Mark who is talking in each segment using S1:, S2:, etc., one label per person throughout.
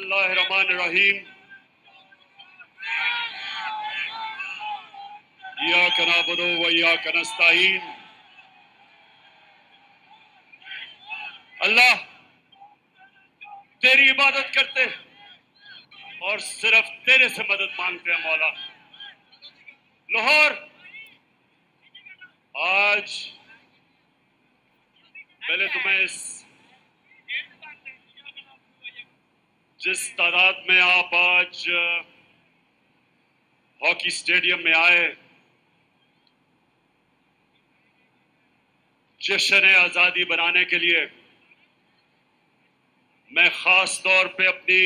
S1: बिस्मिल्लाहिर्रहमानिर्रहीम। इय्याका नअबुदु व इय्याका नस्तईन। अल्लाह तेरी इबादत करते और सिर्फ तेरे से मदद मांगते हैं मौला। लाहौर आज पहले तो मैं जिस तादाद में आप आज हॉकी स्टेडियम में आए, जश्न आजादी बनाने के लिए, मैं खास तौर पे अपनी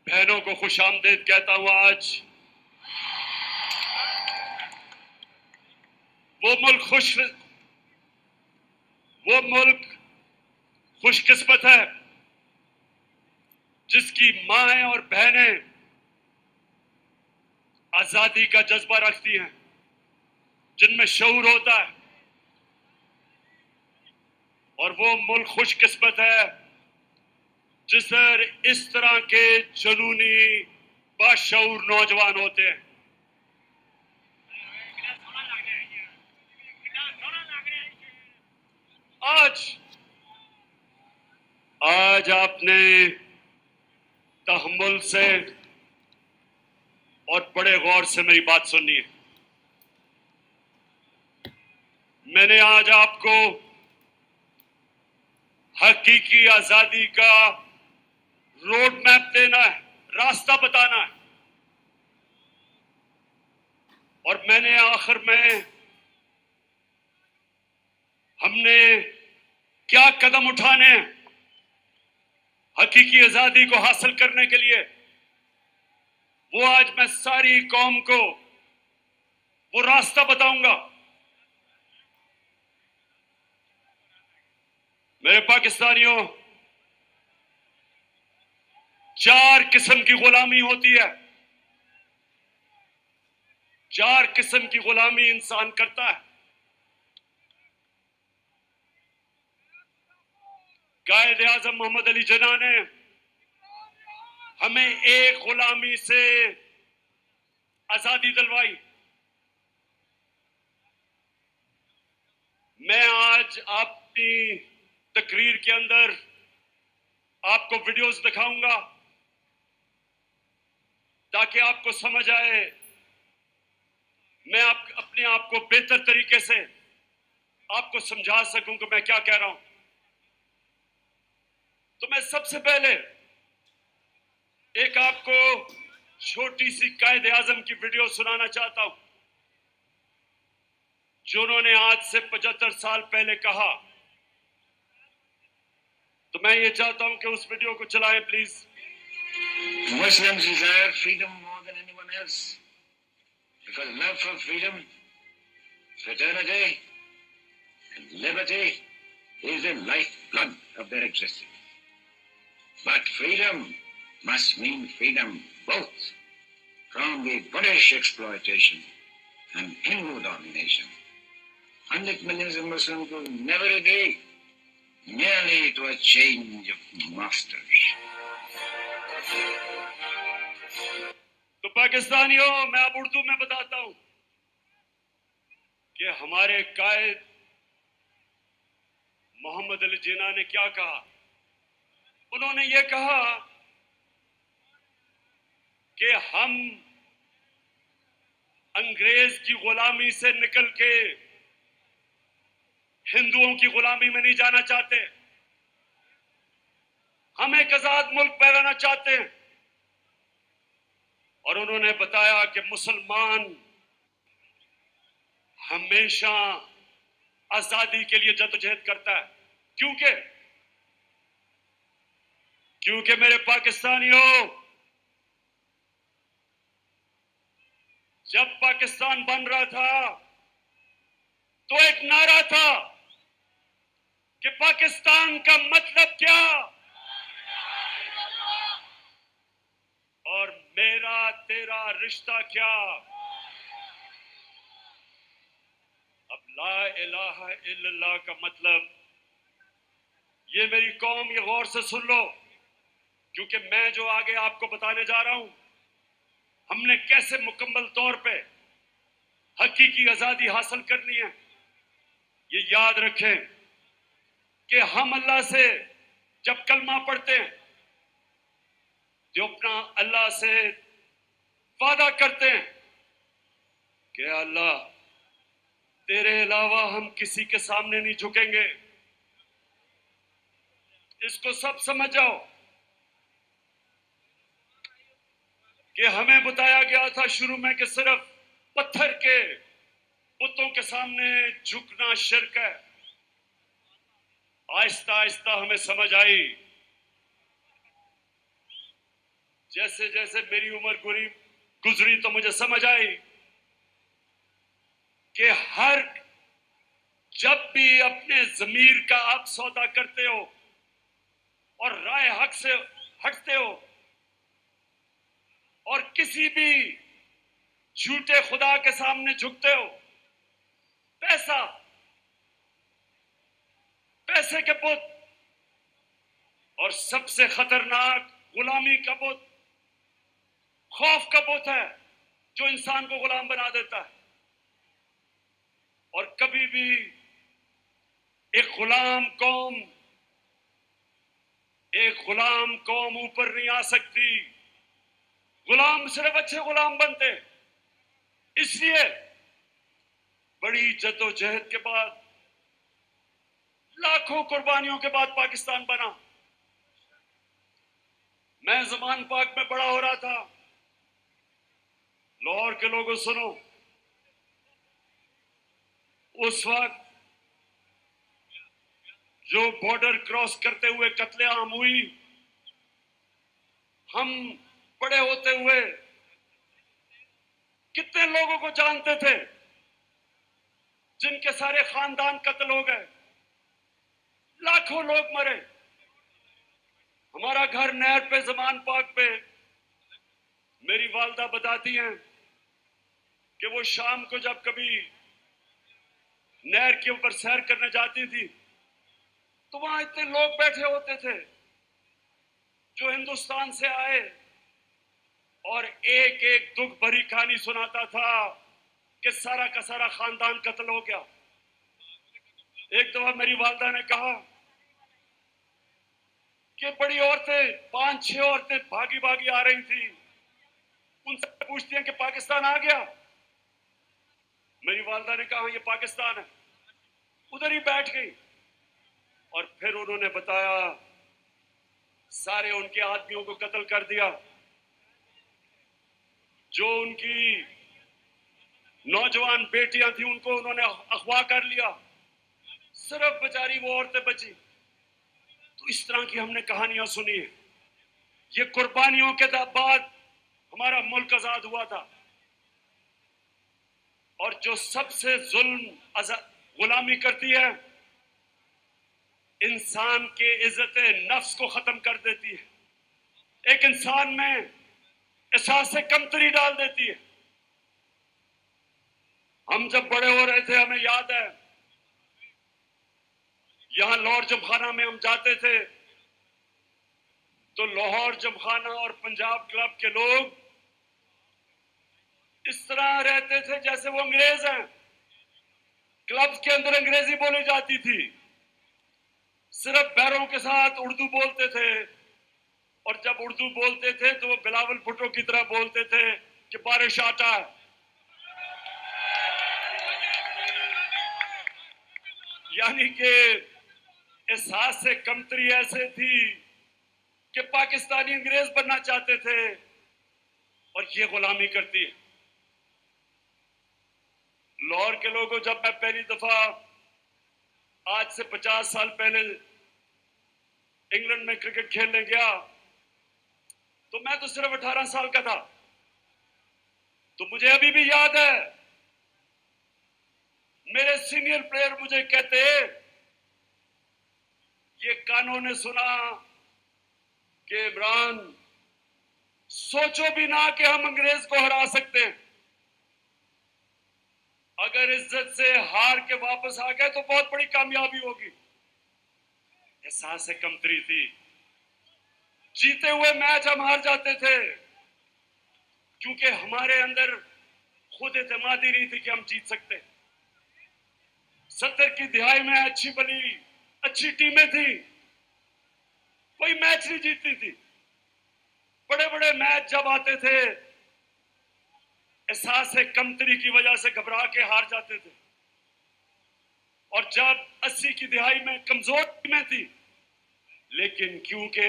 S1: बहनों को खुशामदीद कहता हूं। आज वो मुल्क खुशकिस्मत है जिसकी माएं और बहनें आजादी का जज्बा रखती हैं, जिनमें शऊर होता है। और वो मुल्क खुशकिस्मत है जिसर इस तरह के जुनूनी बाशऊर नौजवान होते हैं। आज आपने तहम्मुल से और बड़े गौर से मेरी बात सुननी है। मैंने आज आपको हकीकी आजादी का रोड मैप देना है, रास्ता बताना है। और मैंने आखिर में हमने क्या कदम उठाने हैं हकीकी आजादी को हासिल करने के लिए, वो आज मैं सारी कौम को वो रास्ता बताऊंगा। मेरे पाकिस्तानियों, 4 किस्म की गुलामी होती है। 4 किस्म की गुलामी इंसान करता है। कायद आजम मोहम्मद अली जिन्ना ने हमें एक गुलामी से आजादी दिलवाई। मैं आज अपनी तकरीर के अंदर आपको वीडियोस दिखाऊंगा ताकि आपको समझ आए, मैं अपने आप को बेहतर तरीके से आपको समझा सकूं कि मैं क्या कह रहा हूं। तो मैं सबसे पहले एक आपको छोटी सी कायद आजम की वीडियो सुनाना चाहता हूं, जो उन्होंने आज से 75 साल पहले कहा। तो मैं ये चाहता हूं कि उस वीडियो को चलाएं please.
S2: Muslims desire freedom more than anyone else because love for freedom, fraternity and liberty is the lifeblood of their existence. But freedom must mean freedom both from the British exploitation and Hindu domination. 100 millions of Muslims will never agree merely to a change of masters.
S1: तो पाकिस्तानियों, मैं अब उर्दू में बताता हूं कि हमारे कायद मोहम्मद अली जिन्ना ने क्या कहा। उन्होंने ये कहा कि हम अंग्रेज की गुलामी से निकल के हिंदुओं की गुलामी में नहीं जाना चाहते। हम एक आजाद मुल्क बनाना चाहते हैं। और उन्होंने बताया कि मुसलमान हमेशा आजादी के लिए जद्दोजहद करता है। क्योंकि मेरे पाकिस्तानियों, जब पाकिस्तान बन रहा था तो एक नारा था कि पाकिस्तान का मतलब क्या, और मेरा तेरा रिश्ता क्या। अब ला इलाहा इल्लल्लाह का मतलब, ये मेरी कौम ये गौर से सुन लो क्योंकि मैं जो आगे आपको बताने जा रहा हूं, हमने कैसे मुकम्मल तौर पे हकीकी आजादी हासिल करनी है, ये याद रखें कि हम अल्लाह से जब कलमा पढ़ते हैं तो अपना अल्लाह से वादा करते हैं कि अल्लाह तेरे अलावा हम किसी के सामने नहीं झुकेंगे। इसको सब समझ जाओ कि हमें बताया गया था शुरू में कि सिर्फ पत्थर के बुतों के सामने झुकना शिर्क है। आहिस्ता आहिस्ता हमें समझ आई, जैसे जैसे मेरी उम्र गुजरी तो मुझे समझ आई कि जब भी अपने जमीर का आप सौदा करते हो और राय हक से हटते हो और किसी भी झूठे खुदा के सामने झुकते हो, पैसे के बुत और सबसे खतरनाक गुलामी का बुत खौफ का बुत है जो इंसान को गुलाम बना देता है। और कभी भी एक गुलाम कौम ऊपर नहीं आ सकती। गुलाम सिर्फ अच्छे गुलाम बनते। इसलिए बड़ी जद्दोजहद के बाद, लाखों कुर्बानियों के बाद पाकिस्तान बना। मैं ज़मान पाक में बड़ा हो रहा था। लाहौर के लोगों सुनो, उस वक्त जो बॉर्डर क्रॉस करते हुए कत्लेआम हुई, हम बड़े होते हुए कितने लोगों को जानते थे जिनके सारे खानदान कत्ल हो गए, लाखों लोग मरे। हमारा घर नहर पे, ज़मान पाक पे, मेरी वालदा बताती हैं कि वो शाम को जब कभी नहर के ऊपर सैर करने जाती थी तो वहां इतने लोग बैठे होते थे जो हिंदुस्तान से आए और एक एक दुख भरी कहानी सुनाता था कि सारा का सारा खानदान कत्ल हो गया। एक दफा मेरी वालदा ने कहा कि बड़ी औरतें, 5-6 औरतें भागी भागी आ रही थी, उनसे पूछती हैं कि पाकिस्तान आ गया। मेरी वालदा ने कहा ये पाकिस्तान है। उधर ही बैठ गई और फिर उन्होंने बताया सारे उनके आदमियों को कत्ल कर दिया, जो उनकी नौजवान बेटियां थी उनको उन्होंने अगवा कर लिया, सिर्फ बेचारी वो औरतें बची। तो इस तरह की हमने कहानियां सुनी है। ये कुर्बानियों के बाद हमारा मुल्क आजाद हुआ था। और जो सबसे जुल्म गुलामी करती है, इंसान के इज्जत नफ्स को खत्म कर देती है, एक इंसान में एहसास से कमतरी डाल देती है। हम जब बड़े हो रहे थे हमें याद है, यहां लाहौर जमखाना में हम जाते थे तो लाहौर जमखाना और पंजाब क्लब के लोग इस तरह रहते थे जैसे वो अंग्रेज हैं। क्लब के अंदर अंग्रेजी बोली जाती थी, सिर्फ पैरों के साथ उर्दू बोलते थे। और जब उर्दू बोलते थे तो वो बिलावल भुट्टो की तरह बोलते थे कि बारिश आता है। यानी कि एहसास से कमतरी ऐसे थी कि पाकिस्तानी अंग्रेज बनना चाहते थे और ये गुलामी करती है। लाहौर के लोगों, जब मैं पहली दफा आज से 50 साल पहले इंग्लैंड में क्रिकेट खेलने गया तो मैं तो सिर्फ 18 साल का था। तो मुझे अभी भी याद है, मेरे सीनियर प्लेयर मुझे कहते, ये कानों ने सुना कि इमरान, सोचो भी ना कि हम अंग्रेज को हरा सकते हैं। अगर इज्जत से हार के वापस आ गए तो बहुत बड़ी कामयाबी होगी। एहसास से कमतरी थी। जीते हुए मैच हम हार जाते थे क्योंकि हमारे अंदर खुद एतमादी नहीं थी कि हम जीत सकते। 70 की दिहाई में अच्छी टीमें थी, कोई मैच नहीं जीतती थी। बड़े बड़े मैच जब आते थे, एहसास कमतरी की वजह से घबरा के हार जाते थे। और जब 80 की दिहाई में कमजोर टीमें थी, लेकिन क्योंकि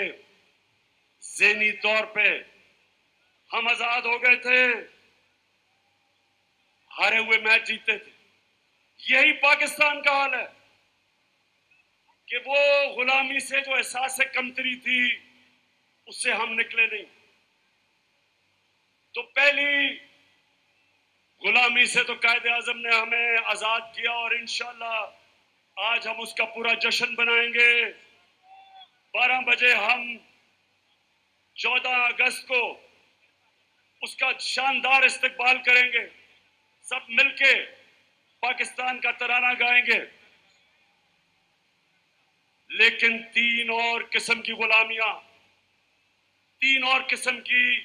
S1: ज़हनी तौर पे हम आजाद हो गए थे, हारे हुए मैच जीतते थे। यही पाकिस्तान का हाल है कि वो गुलामी से जो एहसास कमतरी थी, उससे हम निकले नहीं। तो पहली गुलामी से तो कायदे आजम ने हमें आजाद किया और इंशाल्लाह आज हम उसका पूरा जश्न बनाएंगे। 12 बजे हम 14 अगस्त को उसका शानदार इस्तकबाल करेंगे। सब मिलके पाकिस्तान का तराना गाएंगे। लेकिन 3 और किस्म की गुलामियां, 3 और किस्म की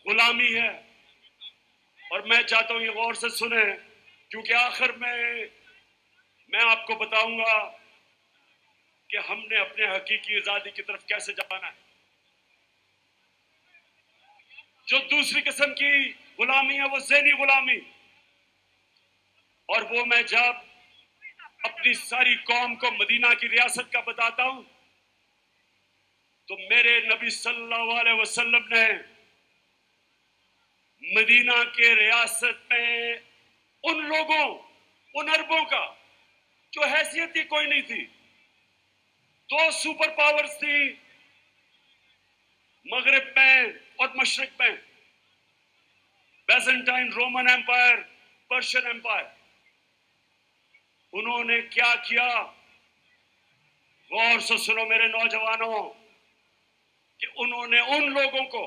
S1: गुलामी है। और मैं चाहता हूं ये गौर से सुने, क्योंकि आखिर में मैं आपको बताऊंगा कि हमने अपने हकीकी आजादी की तरफ कैसे जाना है। जो दूसरी किस्म की गुलामी है वो ज़हनी गुलामी, और वो मैं जब अपनी सारी कौम को मदीना की रियासत का बताता हूं तो मेरे नबी सल्लल्लाहु अलैहि वसल्लम ने मदीना के रियासत में उन लोगों, उन अरबों का जो हैसियत ही कोई नहीं थी, 2 सुपर पावर्स थी मगरिब में और मशरिक में, Byzantine Roman Empire, Persian Empire. उन्होंने क्या किया, गौर से सुनो मेरे नौजवानों, कि उन्होंने उन लोगों को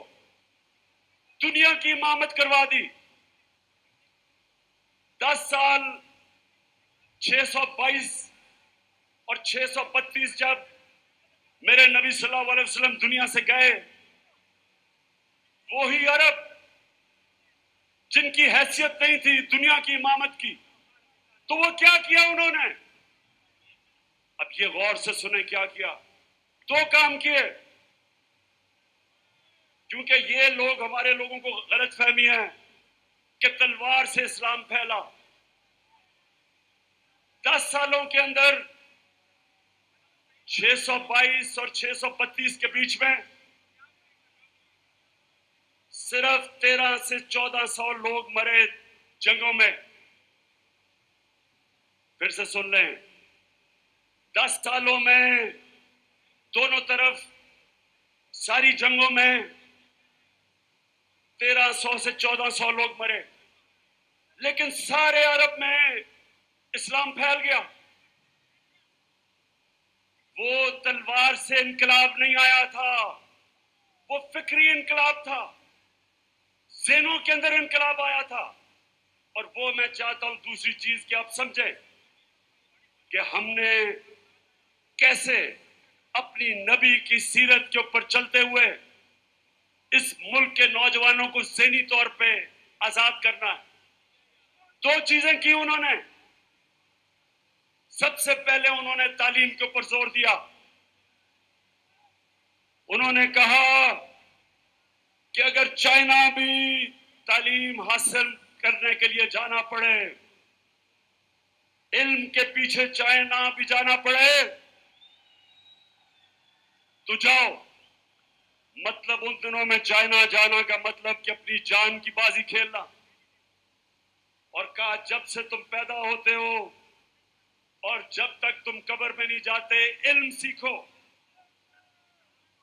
S1: दुनिया की इमामत करवा दी। 10 साल 622 और 632 जब मेरे नबी सल्लल्लाहु अलैहि वसल्लम दुनिया से गए, वही अरब जिनकी हैसियत नहीं थी दुनिया की इमामत की, तो वो क्या किया उन्होंने? अब ये गौर से सुने क्या किया। 2 काम किए, क्योंकि ये लोग, हमारे लोगों को गलतफहमी है कि तलवार से इस्लाम फैला। 10 सालों के अंदर 622 और 632 के बीच में सिर्फ 13 से 1400 लोग मरे जंगों में। फिर से सुन लें, 10 सालों में दोनों तरफ सारी जंगों में 1300 से 1400 लोग मरे, लेकिन सारे अरब में इस्लाम फैल गया। वो तलवार से इनकलाब नहीं आया था, वो फिक्री इनकलाब था, ज़हनों के अंदर इनकलाब आया था। और वो मैं चाहता हूं दूसरी चीज कि आप समझें कि हमने कैसे अपनी नबी की सीरत के ऊपर चलते हुए इस मुल्क के नौजवानों को ज़हनी तौर पे आजाद करना है। 2 चीजें की उन्होंने। सबसे पहले उन्होंने तालीम के ऊपर जोर दिया। उन्होंने कहा कि अगर चाइना भी तालीम हासिल करने के लिए जाना पड़े, इल्म के पीछे चाइना भी जाना पड़े, तो जाओ। मतलब उन दिनों में चाइना जाना का मतलब कि अपनी जान की बाजी खेलना। और कहा जब से तुम पैदा होते हो और जब तक तुम कब्र में नहीं जाते, इल्म सीखो।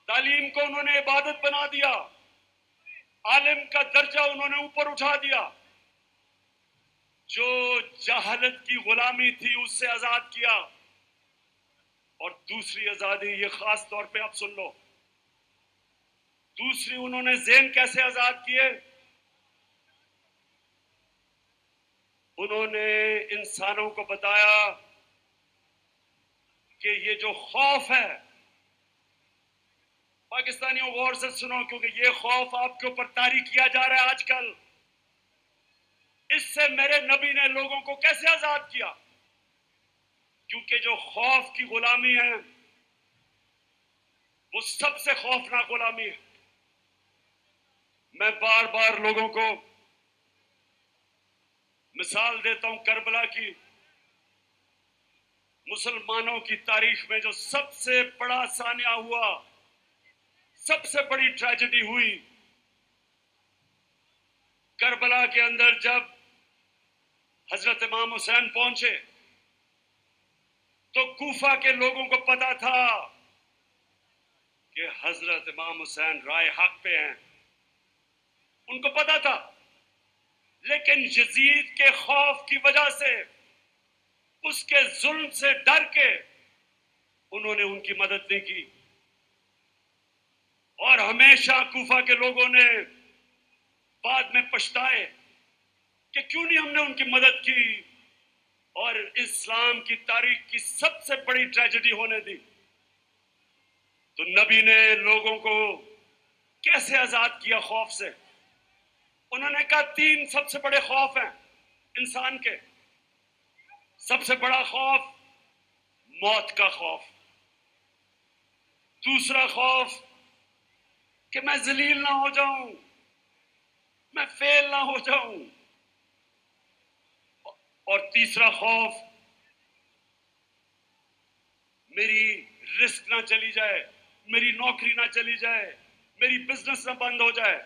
S1: तालीम को उन्होंने इबादत बना दिया, आलिम का दर्जा उन्होंने ऊपर उठा दिया। जो जहालत की गुलामी थी उससे आजाद किया। और दूसरी आजादी, ये खास तौर पे आप सुन लो, दूसरी उन्होंने ज़हन कैसे आजाद किए? उन्होंने इंसानों को बताया कि ये जो खौफ है, पाकिस्तानियों गौर से सुनो, क्योंकि ये खौफ आपके ऊपर तारी किया जा रहा है आजकल। इससे मेरे नबी ने लोगों को कैसे आजाद किया? क्योंकि जो खौफ की गुलामी है वो सबसे खौफनाक गुलामी है। मैं बार बार लोगों को मिसाल देता हूं करबला की। मुसलमानों की तारीख में जो सबसे बड़ा सानिया हुआ, सबसे बड़ी ट्रेजेडी हुई, करबला के अंदर जब हजरत इमाम हुसैन पहुंचे तो कूफा के लोगों को पता था कि हजरत इमाम हुसैन राय हक पे हैं, उनको पता था। लेकिन यजीद के खौफ की वजह से, उसके जुल्म से डर के उन्होंने उनकी मदद नहीं की। और हमेशा कूफा के लोगों ने बाद में पछताए कि क्यों नहीं हमने उनकी मदद की और इस्लाम की तारीख की सबसे बड़ी ट्रेजेडी होने दी। तो नबी ने लोगों को कैसे आजाद किया खौफ से? उन्होंने कहा तीन सबसे बड़े खौफ हैं इंसान के। सबसे बड़ा खौफ मौत का खौफ, दूसरा खौफ कि मैं जलील ना हो जाऊं, मैं फेल ना हो जाऊं, और तीसरा खौफ मेरी रिस्क ना चली जाए, मेरी नौकरी ना चली जाए, मेरी बिजनेस ना बंद हो जाए।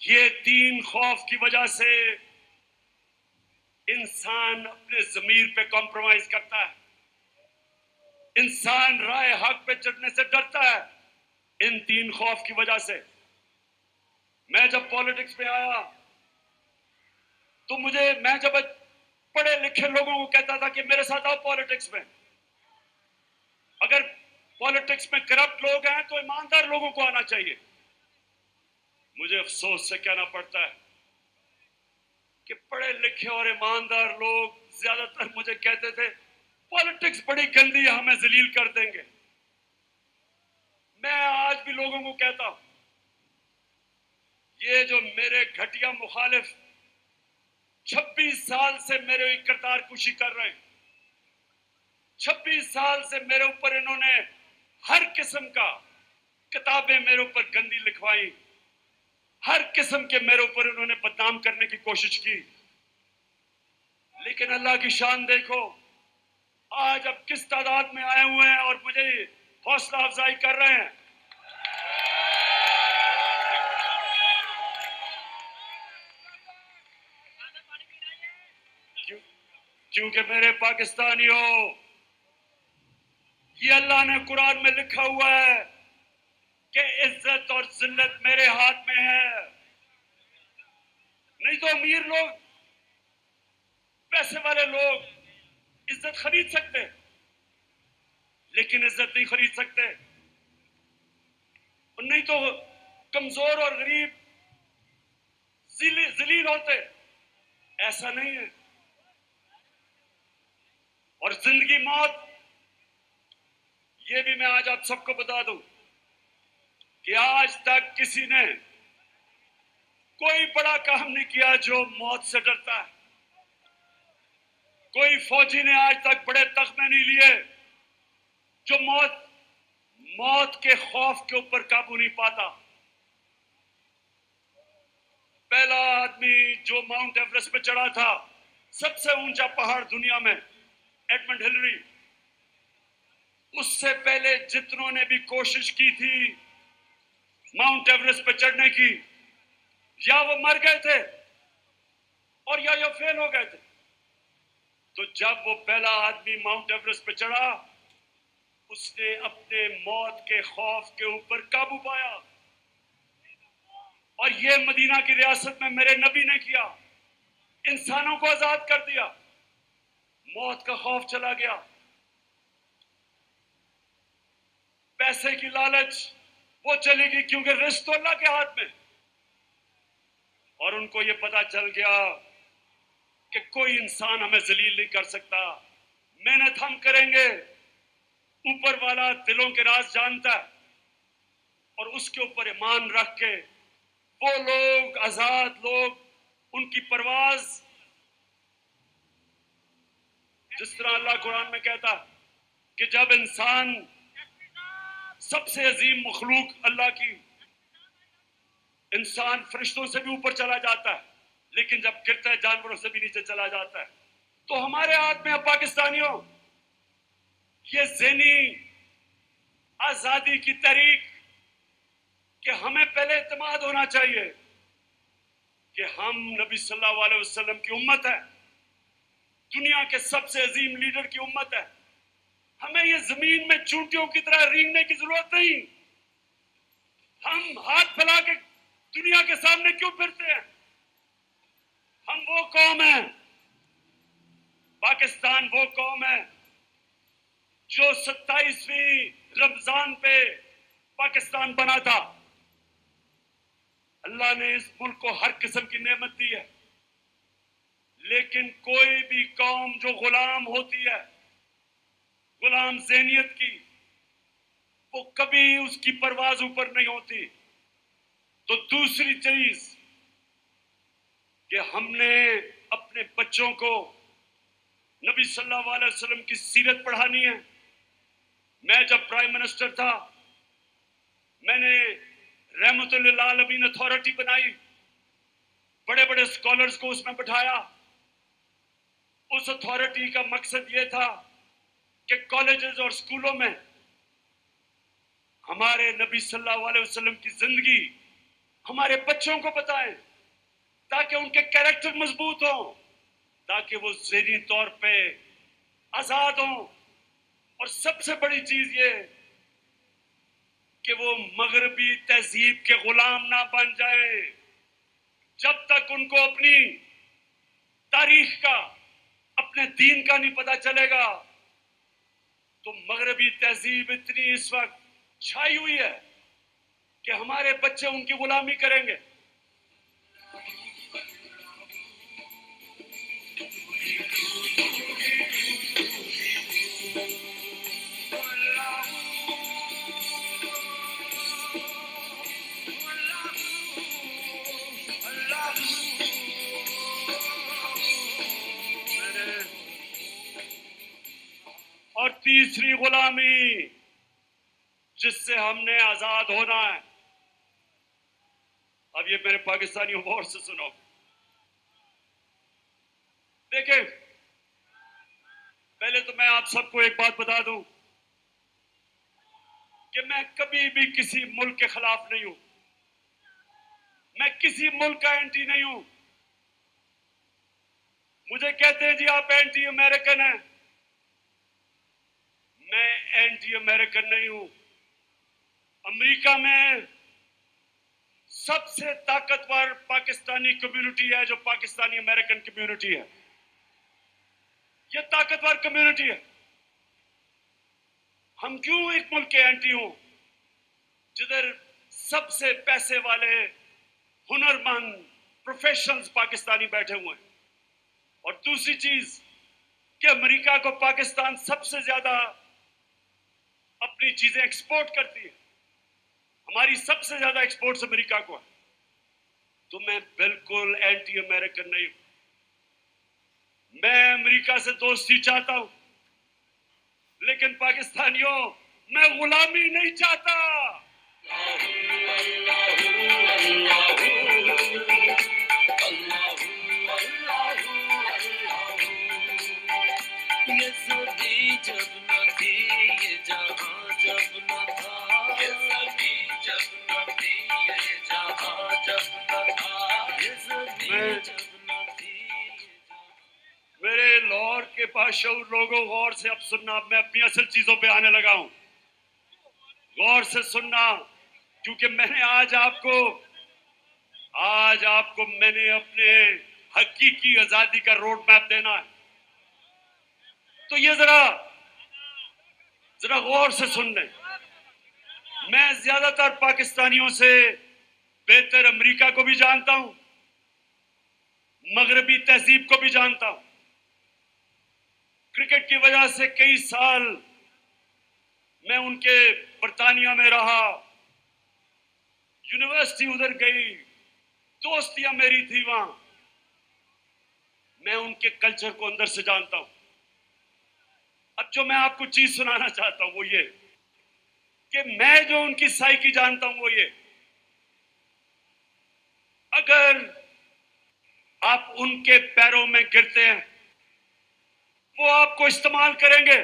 S1: ये तीन खौफ की वजह से इंसान अपने जमीर पे कॉम्प्रोमाइज करता है, इंसान राय हक पे चढ़ने से डरता है, इन तीन खौफ की वजह से। मैं जब पॉलिटिक्स में आया तो मैं जब पढ़े लिखे लोगों को कहता था कि मेरे साथ आओ पॉलिटिक्स में, अगर पॉलिटिक्स में करप्ट लोग हैं तो ईमानदार लोगों को आना चाहिए। मुझे अफसोस से कहना पड़ता है कि पढ़े लिखे और ईमानदार लोग ज्यादातर मुझे कहते थे पॉलिटिक्स बड़ी गंदी है, हमें जलील कर देंगे। मैं आज भी लोगों को कहता हूं, ये जो मेरे घटिया मुखालिफ 26 साल से मेरे करतार कुशी कर रहे हैं, 26 साल से मेरे ऊपर इन्होंने हर किस्म का किताबें मेरे ऊपर गंदी लिखवाई, हर किस्म के मेरे ऊपर इन्होंने बदनाम करने की कोशिश की। लेकिन अल्लाह की शान देखो, आज अब किस तादाद में आए हुए हैं और मुझे हौसला अफजाई कर रहे हैं। क्योंकि मेरे पाकिस्तानियों, ये अल्लाह ने कुरान में लिखा हुआ है कि इज्जत और जिल्लत मेरे हाथ में है। नहीं तो अमीर लोग, पैसे वाले लोग इज्जत खरीद सकते, लेकिन इज्जत नहीं खरीद सकते। और नहीं तो कमजोर और गरीब जलील होते, ऐसा नहीं है। और जिंदगी मौत, ये भी मैं आज आप सबको बता दूं कि आज तक किसी ने कोई बड़ा काम नहीं किया जो मौत से डरता है। कोई फौजी ने आज तक बड़े तख्ते नहीं लिए जो मौत के खौफ के ऊपर काबू नहीं पाता। पहला आदमी जो माउंट एवरेस्ट पे चढ़ा था, सबसे ऊंचा पहाड़ दुनिया में, एडमंड हिलरी, उससे पहले जितनों ने भी कोशिश की थी माउंट एवरेस्ट पे चढ़ने की, या वो मर गए थे और या फेल हो गए थे। तो जब वो पहला आदमी माउंट एवरेस्ट पे चढ़ा, उसने अपने मौत के खौफ के ऊपर काबू पाया। और ये मदीना की रियासत में मेरे नबी ने किया, इंसानों को आजाद कर दिया, मौत का खौफ चला गया। पैसे की लालच वो चलेगी क्योंकि रिस्क तो अल्लाह के हाथ में। और उनको ये पता चल गया कि कोई इंसान हमें जलील नहीं कर सकता, मेहनत हम करेंगे, ऊपर वाला दिलों के राज जानता है। और उसके ऊपर ईमान रख के वो लोग, आजाद लोग, उनकी परवाज, जिस तरह अल्लाह कुरान में कहता कि जब इंसान, सबसे अजीम मखलूक अल्लाह की, इंसान फरिश्तों से भी ऊपर चला जाता है, लेकिन जब गिरता है जानवरों से भी नीचे चला जाता है। तो हमारे हाथ में अब पाकिस्तानियों, ये ज़हनी आजादी की तहरीक, कि हमें पहले इत्मीनान होना चाहिए कि हम नबी सल्लल्लाहु अलैहि वसल्लम की उम्मत है, दुनिया के सबसे अजीम लीडर की उम्मत है। हमें ये जमीन में चूंटियों की तरह रेंगने की जरूरत नहीं। हम हाथ फैला के दुनिया के सामने क्यों फिरते हैं? हम वो कौम है, पाकिस्तान वो कौम है जो 27वीं रमजान पे पाकिस्तान बना था। अल्लाह ने इस मुल्क को हर किस्म की नेमत दी है, लेकिन कोई भी कौम जो गुलाम होती है, गुलाम ज़हनियत की, वो कभी उसकी परवाज ऊपर नहीं होती। तो दूसरी चीज कि हमने अपने बच्चों को नबी सल्लल्लाहु अलैहि वसल्लम की सीरत पढ़ानी है। मैं जब प्राइम मिनिस्टर था, मैंने रहमतुल लिल आलमीन अथॉरिटी बनाई, बड़े बड़े स्कॉलर्स को उसमें बिठाया। उस अथॉरिटी का मकसद यह था कि कॉलेजेस और स्कूलों में हमारे नबी सल्लल्लाहु अलैहि वसल्लम की जिंदगी हमारे बच्चों को बताएं, ताकि उनके कैरेक्टर मजबूत हो, ताकि वो ज़हनी तौर पे आजाद हो। और सबसे बड़ी चीज ये कि वो मगरबी तहजीब के गुलाम ना बन जाए। जब तक उनको अपनी तारीख का, अपने दीन का नहीं पता चलेगा, तो मगरबी तहजीब इतनी इस वक्त छाई हुई है कि हमारे बच्चे उनकी गुलामी करेंगे। और तीसरी गुलामी जिससे हमने आजाद होना है, अब ये मेरे पाकिस्तानियों गौर से सुनो। देखिए, पहले तो मैं आप सबको एक बात बता दूं कि मैं कभी भी किसी मुल्क के खिलाफ नहीं हूं, मैं किसी मुल्क का एंटी नहीं हूं। मुझे कहते हैं जी आप एंटी अमेरिकन हैं, मैं एंटी अमेरिकन नहीं हूं। अमेरिका में सबसे ताकतवर पाकिस्तानी कम्युनिटी है जो पाकिस्तानी अमेरिकन कम्युनिटी है। ये ताकतवर कम्युनिटी है। हम क्यों एक मुल्क के एंटी हों जिधर सबसे पैसे वाले हुनरमंद प्रोफेशनल्स पाकिस्तानी बैठे हुए हैं? और दूसरी चीज कि अमेरिका को पाकिस्तान सबसे ज्यादा अपनी चीजें एक्सपोर्ट करती है, हमारी सबसे ज्यादा एक्सपोर्ट्स अमेरिका को है। तो मैं बिल्कुल एंटी अमेरिकन नहीं हूं। मैं अमेरिका से दोस्ती चाहता हूं, लेकिन पाकिस्तानियों, मैं गुलामी नहीं चाहता। मेरे लाहौर के बाशऊर लोगों, गौर से अब सुनना। मैं अपनी असल चीजों पे आने लगा हूं, गौर से सुनना, क्योंकि मैंने आज आपको मैंने अपने हकीकी आजादी का रोड मैप देना है। तो ये जरा गौर से सुन लें। मैं ज्यादातर पाकिस्तानियों से बेहतर अमेरिका को भी जानता हूं, मगरबी तहजीब को भी जानता हूं। क्रिकेट की वजह से कई साल मैं उनके बरतानिया में रहा, यूनिवर्सिटी उधर गई, दोस्तियां मेरी थी वहां। मैं उनके कल्चर को अंदर से जानता हूं। अब जो मैं आपको चीज सुनाना चाहता हूं वो ये कि मैं जो उनकी साइकी जानता हूं वो ये, अगर आप उनके पैरों में गिरते हैं वो आपको इस्तेमाल करेंगे।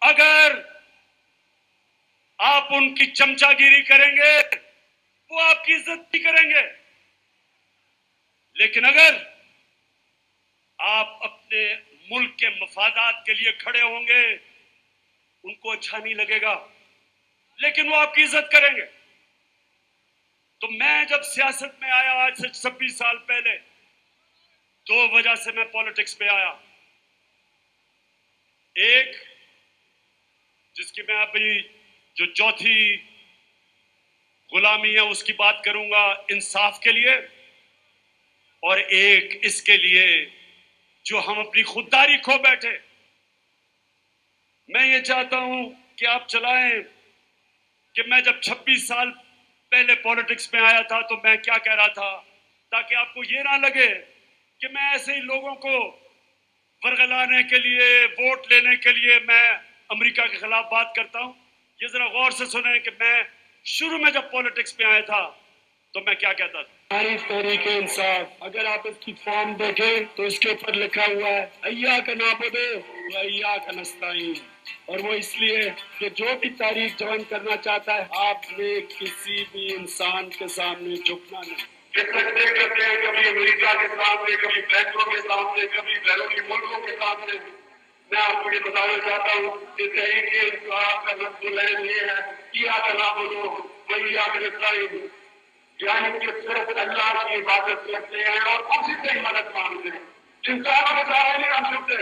S1: अगर आप उनकी चमचागिरी करेंगे वो आपकी इज्जत भी करेंगे। लेकिन अगर आप अपने मुल्क के मफादात के लिए खड़े होंगे उनको अच्छा नहीं लगेगा, लेकिन वो आपकी इज्जत करेंगे। तो मैं जब सियासत में आया आज से 26 साल पहले, दो वजह से मैं पॉलिटिक्स में आया। एक, जिसकी मैं अभी जो चौथी गुलामी है उसकी बात करूंगा, इंसाफ के लिए, और एक इसके लिए जो हम अपनी खुददारी खो बैठे। मैं ये चाहता हूं कि आप चलाएं कि मैं जब 26 साल पहले पॉलिटिक्स में आया था तो मैं क्या कह रहा था, ताकि आपको ये ना लगे कि मैं ऐसे ही लोगों को वरगलाने के लिए, वोट लेने के लिए मैं अमेरिका के खिलाफ बात करता हूं। ये जरा गौर से सुने कि मैं शुरू में जब पॉलिटिक्स में आया था तो मैं क्या कहता था।
S3: तहरीके इंसाफ, अगर आप इसकी फॉर्म देखें तो इसके ऊपर लिखा हुआ है अय्या का नाबुदे व अय्या का नस्ताईन, और वो इसलिए कि जो भी तारीख ज्वाइन करना चाहता है आपने किसी भी इंसान के सामने झुकना नहीं।
S4: करते हैं कभी अमेरिका के सामने, कभी बैंकों के सामने, कभी बैरूनी मुल्कों के सामने। मैं आपको ये बताना चाहता हूँ कि तहरीके इंसाफ का नस्ल ये है किया का नाबुदो व अय्या का नस्ताईन, यानी कि सिर्फ अल्लाह की इबादत करते हैं और उसी से ही मदद मांगते हैं। इंसानों के सहारे नहीं हम झुकते।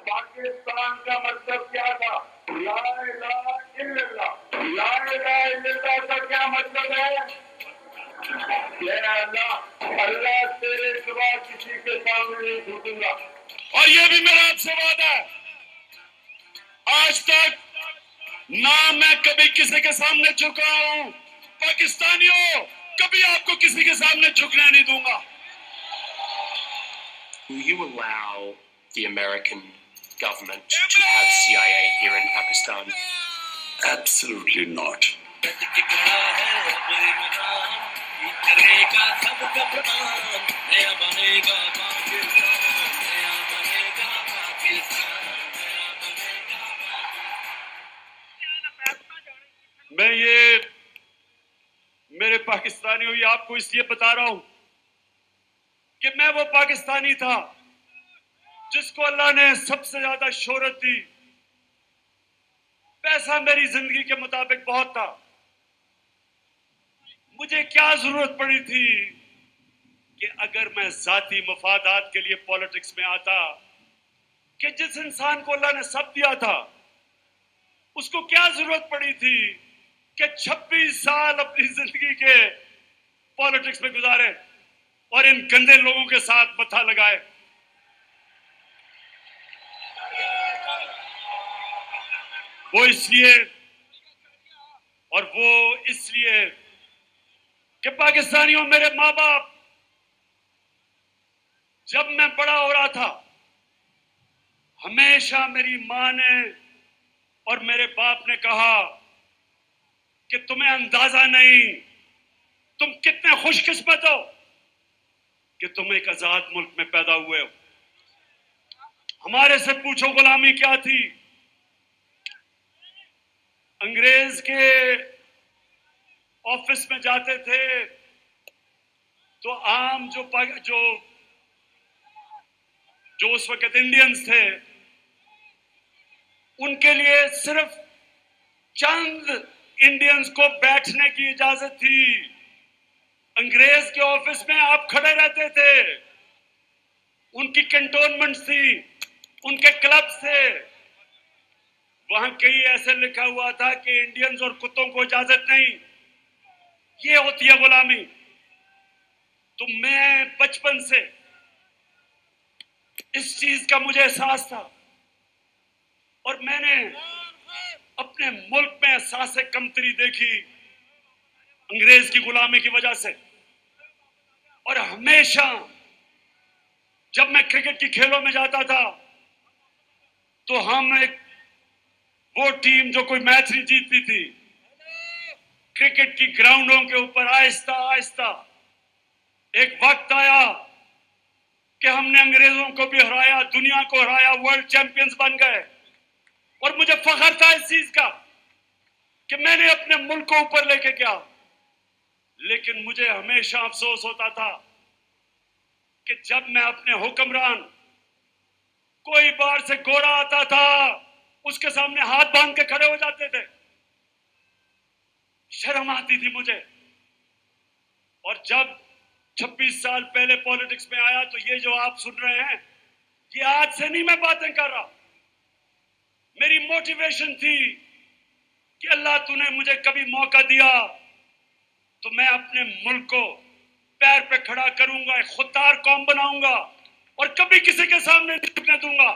S4: पाकिस्तान का मतलब क्या था? ला इलाहा इल्लल्लाह। ला इलाहा इल्लल्लाह का क्या मतलब है? अल्लाह तेरे सिवा किसी के सामने नहीं झुकूंगा।
S1: और ये भी मेरा आपसे वादा है, आज तक ना मैं कभी किसी के सामने झुका हूं। पाकिस्तानियों, कभी आपको किसी के सामने झुकने नहीं दूंगा।
S5: Will you allow the American government to have CIA here in Pakistan?
S1: Absolutely not. मैं ये मेरे पाकिस्तानियों ये आपको इसलिए बता रहा हूं कि मैं वो पाकिस्तानी था जिसको अल्लाह ने सबसे ज्यादा शोहरत दी। पैसा मेरी जिंदगी के मुताबिक बहुत था। मुझे क्या जरूरत पड़ी थी कि अगर मैं जाती मफादात के लिए पॉलिटिक्स में आता, कि जिस इंसान को अल्लाह ने सब दिया था उसको क्या जरूरत पड़ी थी कि 26 साल अपनी जिंदगी के पॉलिटिक्स में गुजारे और इन गंदे लोगों के साथ मथा लगाए। वो इसलिए कि पाकिस्तानियों, मेरे माँ बाप, जब मैं बड़ा हो रहा था हमेशा मेरी माँ ने और मेरे बाप ने कहा कि तुम्हें अंदाजा नहीं, तुम कितने खुशकिस्मत हो कि तुम एक आजाद मुल्क में पैदा हुए हो। हमारे से पूछो गुलामी क्या थी। अंग्रेज के ऑफिस में जाते थे तो आम जो उस वक्त इंडियंस थे उनके लिए सिर्फ चंद इंडियंस को बैठने की इजाजत थी। अंग्रेज के ऑफिस में आप खड़े रहते थे, उनकी कैंटोनमेंट थी, उनके क्लब थे, वहां कहीं ऐसे लिखा हुआ था कि इंडियंस और कुत्तों को इजाजत नहीं। ये होती है गुलामी। तो मैं बचपन से इस चीज का मुझे एहसास था और मैंने अपने मुल्क में एहसास कमतरी देखी अंग्रेज की गुलामी की वजह से। और हमेशा जब मैं क्रिकेट की खेलों में जाता था तो हम एक वो टीम जो कोई मैच नहीं जीतती थी, क्रिकेट की ग्राउंडों के ऊपर आहिस्ता आहिस्ता एक वक्त आया कि हमने अंग्रेजों को भी हराया, दुनिया को हराया, वर्ल्ड चैंपियंस बन गए। और मुझे फख्र था इस चीज का कि मैंने अपने मुल्क को ऊपर लेके गया। लेकिन मुझे हमेशा अफसोस होता था कि जब मैं अपने हुक्मरान, कोई बाहर से गोरा आता था, उसके सामने हाथ बांध के खड़े हो जाते थे, शर्म आती थी मुझे। और जब 26 साल पहले पॉलिटिक्स में आया तो ये जो आप सुन रहे हैं, ये आज से नहीं मैं बातें कर रहा। मेरी मोटिवेशन थी कि अल्लाह तूने मुझे कभी मौका दिया तो मैं अपने मुल्क को पैर पे खड़ा करूंगा, एक खुददार कौम बनाऊंगा और कभी किसी के सामने नहीं झुकने दूंगा।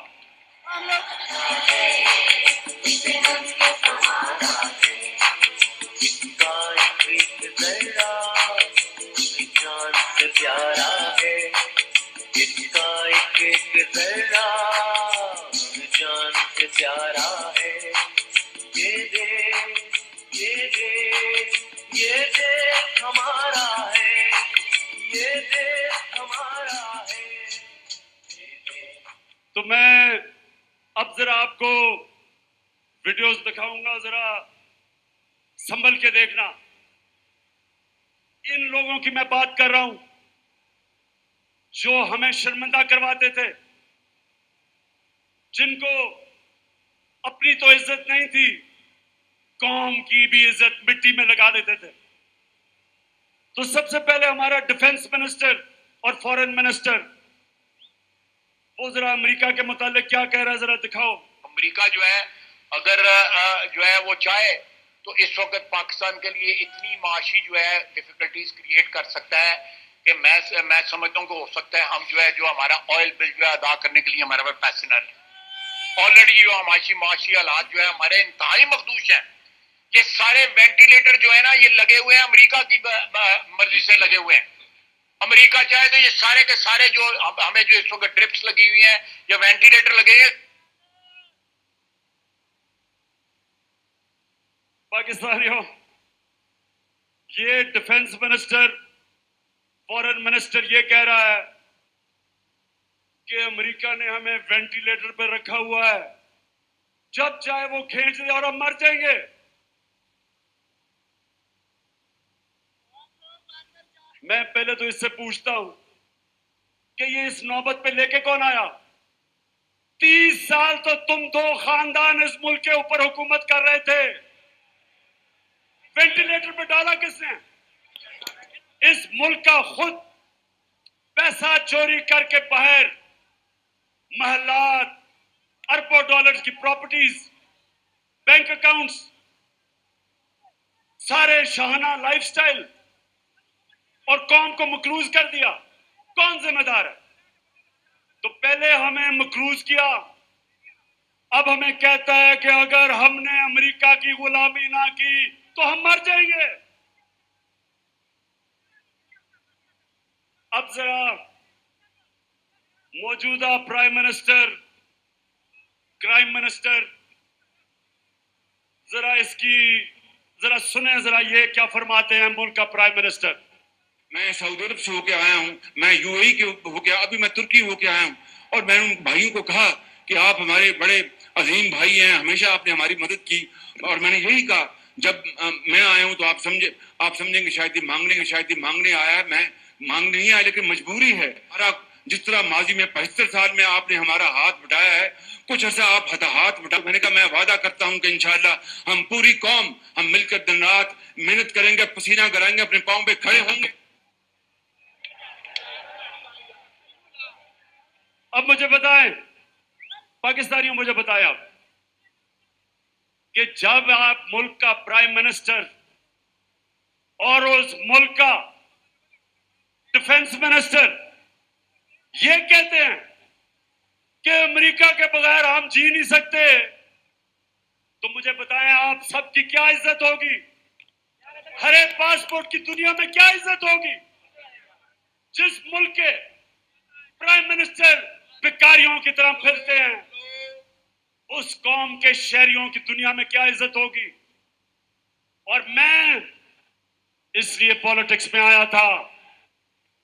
S6: जान से प्यारा है, इसका एक जरा जान से प्यारा है। ये दे ये दे ये दे हमारा है, ये दे हमारा है।
S1: तो मैं अब जरा आपको वीडियोस दिखाऊंगा, जरा संभल के देखना। इन लोगों की मैं बात कर रहा हूं जो हमें शर्मिंदा करवाते थे, जिनको अपनी तो इज्जत नहीं थी, कौम की भी इज्जत मिट्टी में लगा देते थे। तो सबसे पहले हमारा डिफेंस मिनिस्टर और फॉरेन मिनिस्टर, वो जरा अमेरिका के मुतालिक क्या कह रहा है, जरा दिखाओ।
S2: अमेरिका जो है अगर जो है वो चाहे तो इस वक्त पाकिस्तान के लिए इतनी माशी जो है डिफिकल्टीज क्रिएट कर सकता है कि मैं समझता हूँ कि हो सकता है हम जो है जो हमारा ऑयल बिल जो है अदा करने के लिए हमारे पास पैसे न रहे। ऑलरेडी जो माशी हालात जो है हमारे इंतहाई मखदूश हैं। ये सारे वेंटिलेटर जो है ना ये लगे हुए हैं, अमेरिका की मर्जी से लगे हुए हैं। अमेरिका चाहे तो ये सारे के सारे जो हमें जो इस वक्त ड्रिप्स लगी हुई हैं या वेंटिलेटर लगे हैं।
S1: पाकिस्तानियों, ये डिफेंस मिनिस्टर, फॉरेन मिनिस्टर ये कह रहा है कि अमेरिका ने हमें वेंटिलेटर पर रखा हुआ है, जब चाहे वो खींच दे और हम मर जाएंगे। मैं पहले तो इससे पूछता हूं कि ये इस नौबत पे लेके कौन आया? 30 साल तो तुम दो खानदान इस मुल्क के ऊपर हुकूमत कर रहे थे, वेंटिलेटर पे डाला किसने? इस मुल्क का खुद पैसा चोरी करके बाहर महलात, अरबों डॉलर्स की प्रॉपर्टीज, बैंक अकाउंट्स, सारे शाहाना लाइफस्टाइल और कौम को मकरूज कर दिया। कौन जिम्मेदार है? तो पहले हमें मकरूज किया, अब हमें कहता है कि अगर हमने अमेरिका की गुलामी ना की तो हम मर जाएंगे। अब जरा मौजूदा प्राइम मिनिस्टर, क्राइम मिनिस्टर, जरा इसकी जरा सुने, जरा ये क्या फरमाते हैं मुल्क का प्राइम मिनिस्टर।
S7: मैं सऊदी अरब से होके आया हूँ, मैं यूएई के होके, अभी मैं तुर्की होके आया हूँ, और मैंने उन भाइयों को कहा कि आप हमारे बड़े अजीम भाई हैं, हमेशा आपने हमारी मदद की। और मैंने यही कहा, जब मैं आया हूँ तो आप समझेंगे शायद ये मांगने आया, मैं मांगने नहीं आया, लेकिन मजबूरी है। जिस तरह माजी में 75 साल में आपने हमारा हाथ बटाया है, कुछ ऐसा आप हाथ बटा। मैंने कहा मैं वादा करता हूं कि इंशाअल्लाह हम पूरी कौम हम मिलकर दिन रात मेहनत करेंगे, पसीना कराएंगे, अपने पांव पे खड़े होंगे।
S1: अब मुझे बताएं पाकिस्तानियों, मुझे बताएं आप कि जब आप मुल्क का प्राइम मिनिस्टर और उस मुल्क का डिफेंस मिनिस्टर ये कहते हैं कि अमेरिका के बगैर हम जी नहीं सकते, तो मुझे बताएं आप सबकी क्या इज्जत होगी? हरे पासपोर्ट की दुनिया में क्या इज्जत होगी? जिस मुल्क के प्राइम मिनिस्टर भिखारियों की तरह फिरते हैं, उस कौम के शहरियों की दुनिया में क्या इज्जत होगी? और मैं इसलिए पॉलिटिक्स में आया था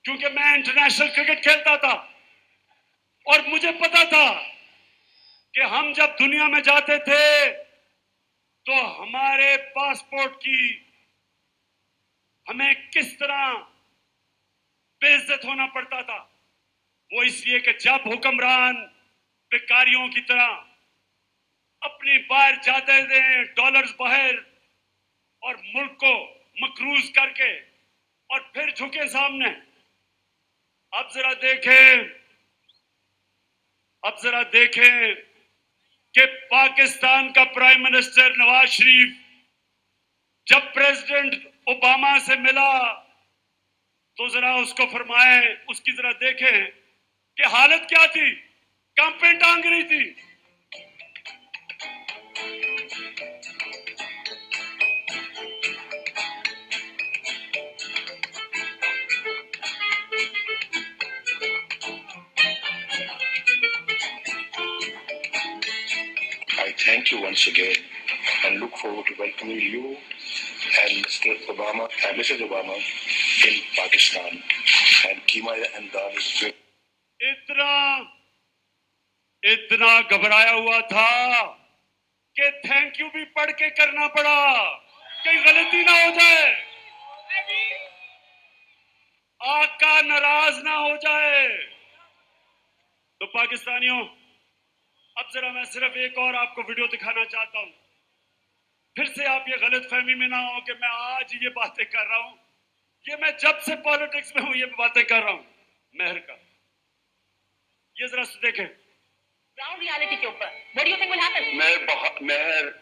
S1: क्योंकि मैं इंटरनेशनल क्रिकेट खेलता था और मुझे पता था कि हम जब दुनिया में जाते थे तो हमारे पासपोर्ट की हमें किस तरह बेइज्जत होना पड़ता था। वो इसलिए कि जब हुक्मरान भिखारियों की तरह अपनी बाहर जाते थे, डॉलर्स बाहर, और मुल्क को मकरूज करके और फिर झुके सामने। अब जरा देखें कि पाकिस्तान का प्राइम मिनिस्टर नवाज शरीफ जब प्रेसिडेंट ओबामा से मिला तो जरा उसको फरमाएं, उसकी जरा देखें कि हालत क्या थी, कंपें टांग रही थी।
S8: I thank you once again and look forward to welcoming you and Mr. Obama and Mrs. Obama in Pakistan. And Keema and Dal is very
S1: इतना घबराया हुआ था कि थैंक यू भी पढ़ के करना पड़ा, कहीं गलती ना हो जाए, आका नाराज ना हो जाए। तो पाकिस्तानियों, अब जरा मैं सिर्फ एक और आपको वीडियो दिखाना चाहता हूं, फिर से आप ये गलत फहमी में ना हो कि मैं आज ये बातें कर रहा हूं। ये मैं जब से पॉलिटिक्स में हूं ये बातें कर रहा हूं मेहर का। ये जरा देखें
S9: ग्राउंड रियलिटी के ऊपर what do you think will happen?
S8: Mehar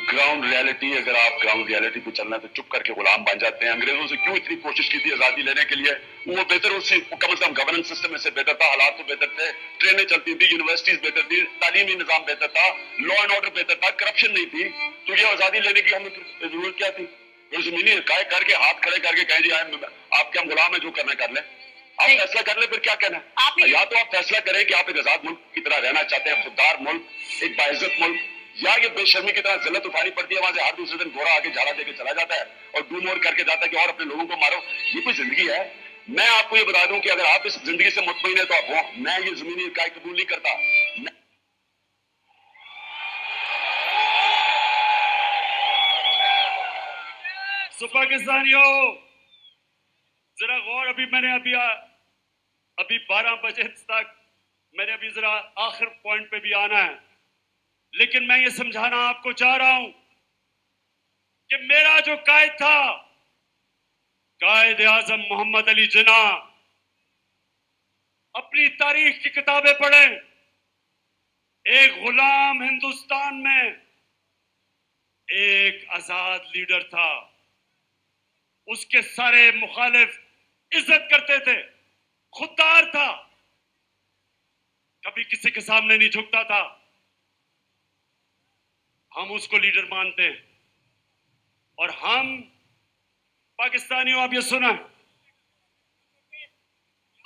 S8: ground reality, अगर आप ग्राउंड रियलिटी पे चलना तो चुप करके गुलाम बन जाते हैं। अंग्रेजों से क्यों इतनी कोशिश की थी आजादी लेने के लिए? वो बेहतर, उससे कम से कम गवर्नेंस सिस्टम में से बेहतर था, हालात तो बेहतर थे, ट्रेनें चलती थी, यूनिवर्सिटीज बेहतर थी, तालीमी निजाम बेहतर था, लॉ एंड ऑर्डर बेहतर था, करप्शन नहीं थी। तो ये आजादी लेने की हमें जरूरत क्या थी? जमीनी काय करके हाथ खड़े करके कह दिया आपके हम गुलाम है, जो करना कर ले। आप फैसला कर ले, फिर क्या कहना? या तो आप फैसला करें कि आप एक आजाद मुल्क की तरह रहना चाहते हैं, खुददार मुल्क, एक बाइज्जत मुल्क, या ये बेशर्मी की तरह जिल्लत उठानी पड़ती है, वहां से हर दूसरे दिन घोड़ा आगे झाड़ा देके चला जाता है और डू मोर करके जाता है कि और अपने लोगों को मारो। ये कोई जिंदगी है? मैं आपको ये बता दूं कि अगर आप इस जिंदगी से मुतमईन है तो आप हो। मैं ये जमीनी इकाई कबूल नहीं करता।
S1: पाकिस्तानियों जरा गौर, अभी 12 बजे तक मैंने अभी जरा आखिर पॉइंट पे भी आना है, लेकिन मैं ये समझाना आपको चाह रहा हूं कि मेरा जो कायद था, कायद आजम मोहम्मद अली जिन्ना, अपनी तारीख की किताबें पढ़ें। एक गुलाम हिंदुस्तान में एक आजाद लीडर था, उसके सारे मुखालिफ इज्जत करते थे, खुददार था, कभी किसी के सामने नहीं झुकता था। हम उसको लीडर मानते हैं। और हम पाकिस्तानियों, आप ये सुना,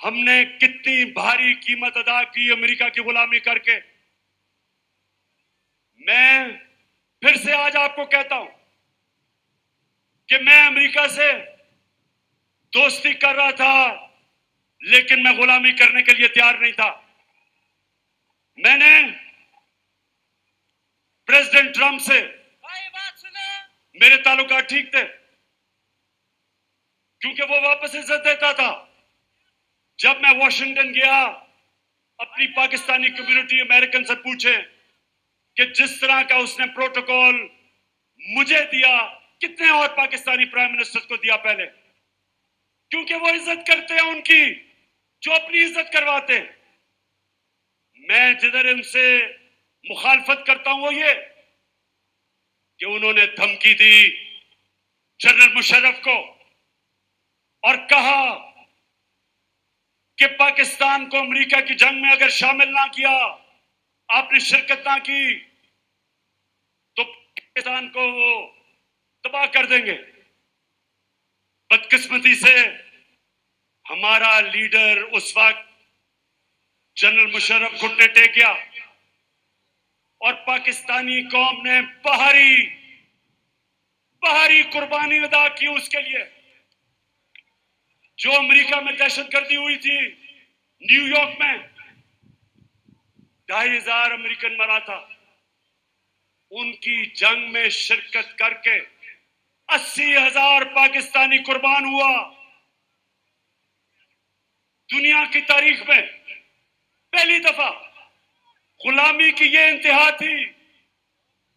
S1: हमने कितनी भारी कीमत अदा की अमेरिका की गुलामी करके। मैं फिर से आज आपको कहता हूं कि मैं अमेरिका से दोस्ती कर रहा था, लेकिन मैं गुलामी करने के लिए तैयार नहीं था। मैंने प्रेसिडेंट ट्रंप से मेरे ताल्लुकात ठीक थे, क्योंकि वो वापस इज्जत देता था। जब मैं वॉशिंगटन गया, अपनी पाकिस्तानी कम्युनिटी अमेरिकन से पूछे कि जिस तरह का उसने प्रोटोकॉल मुझे दिया, कितने और पाकिस्तानी प्राइम मिनिस्टर को दिया पहले, क्योंकि वो इज्जत करते हैं उनकी जो अपनी इज्जत करवाते। मैं जिधर उनसे मुखालफत करता हूं वो ये कि उन्होंने धमकी दी जनरल मुशर्रफ को और कहा कि पाकिस्तान को अमेरिका की जंग में अगर शामिल ना किया, आपने शिरकत ना की, तो पाकिस्तान को वो तबाह कर देंगे। बदकिस्मती से हमारा लीडर उस वक्त जनरल मुशर्रफ घुटने टेक गया और पाकिस्तानी कौम ने बाहरी कुर्बानी अदा की उसके लिए। जो अमेरिका में दहशतगर्दी हुई थी, न्यूयॉर्क में 2500 अमेरिकन मरा था। उनकी जंग में शिरकत करके 80,000 पाकिस्तानी कुर्बान हुआ। दुनिया की तारीख में पहली दफा गुलामी की ये इंतहा थी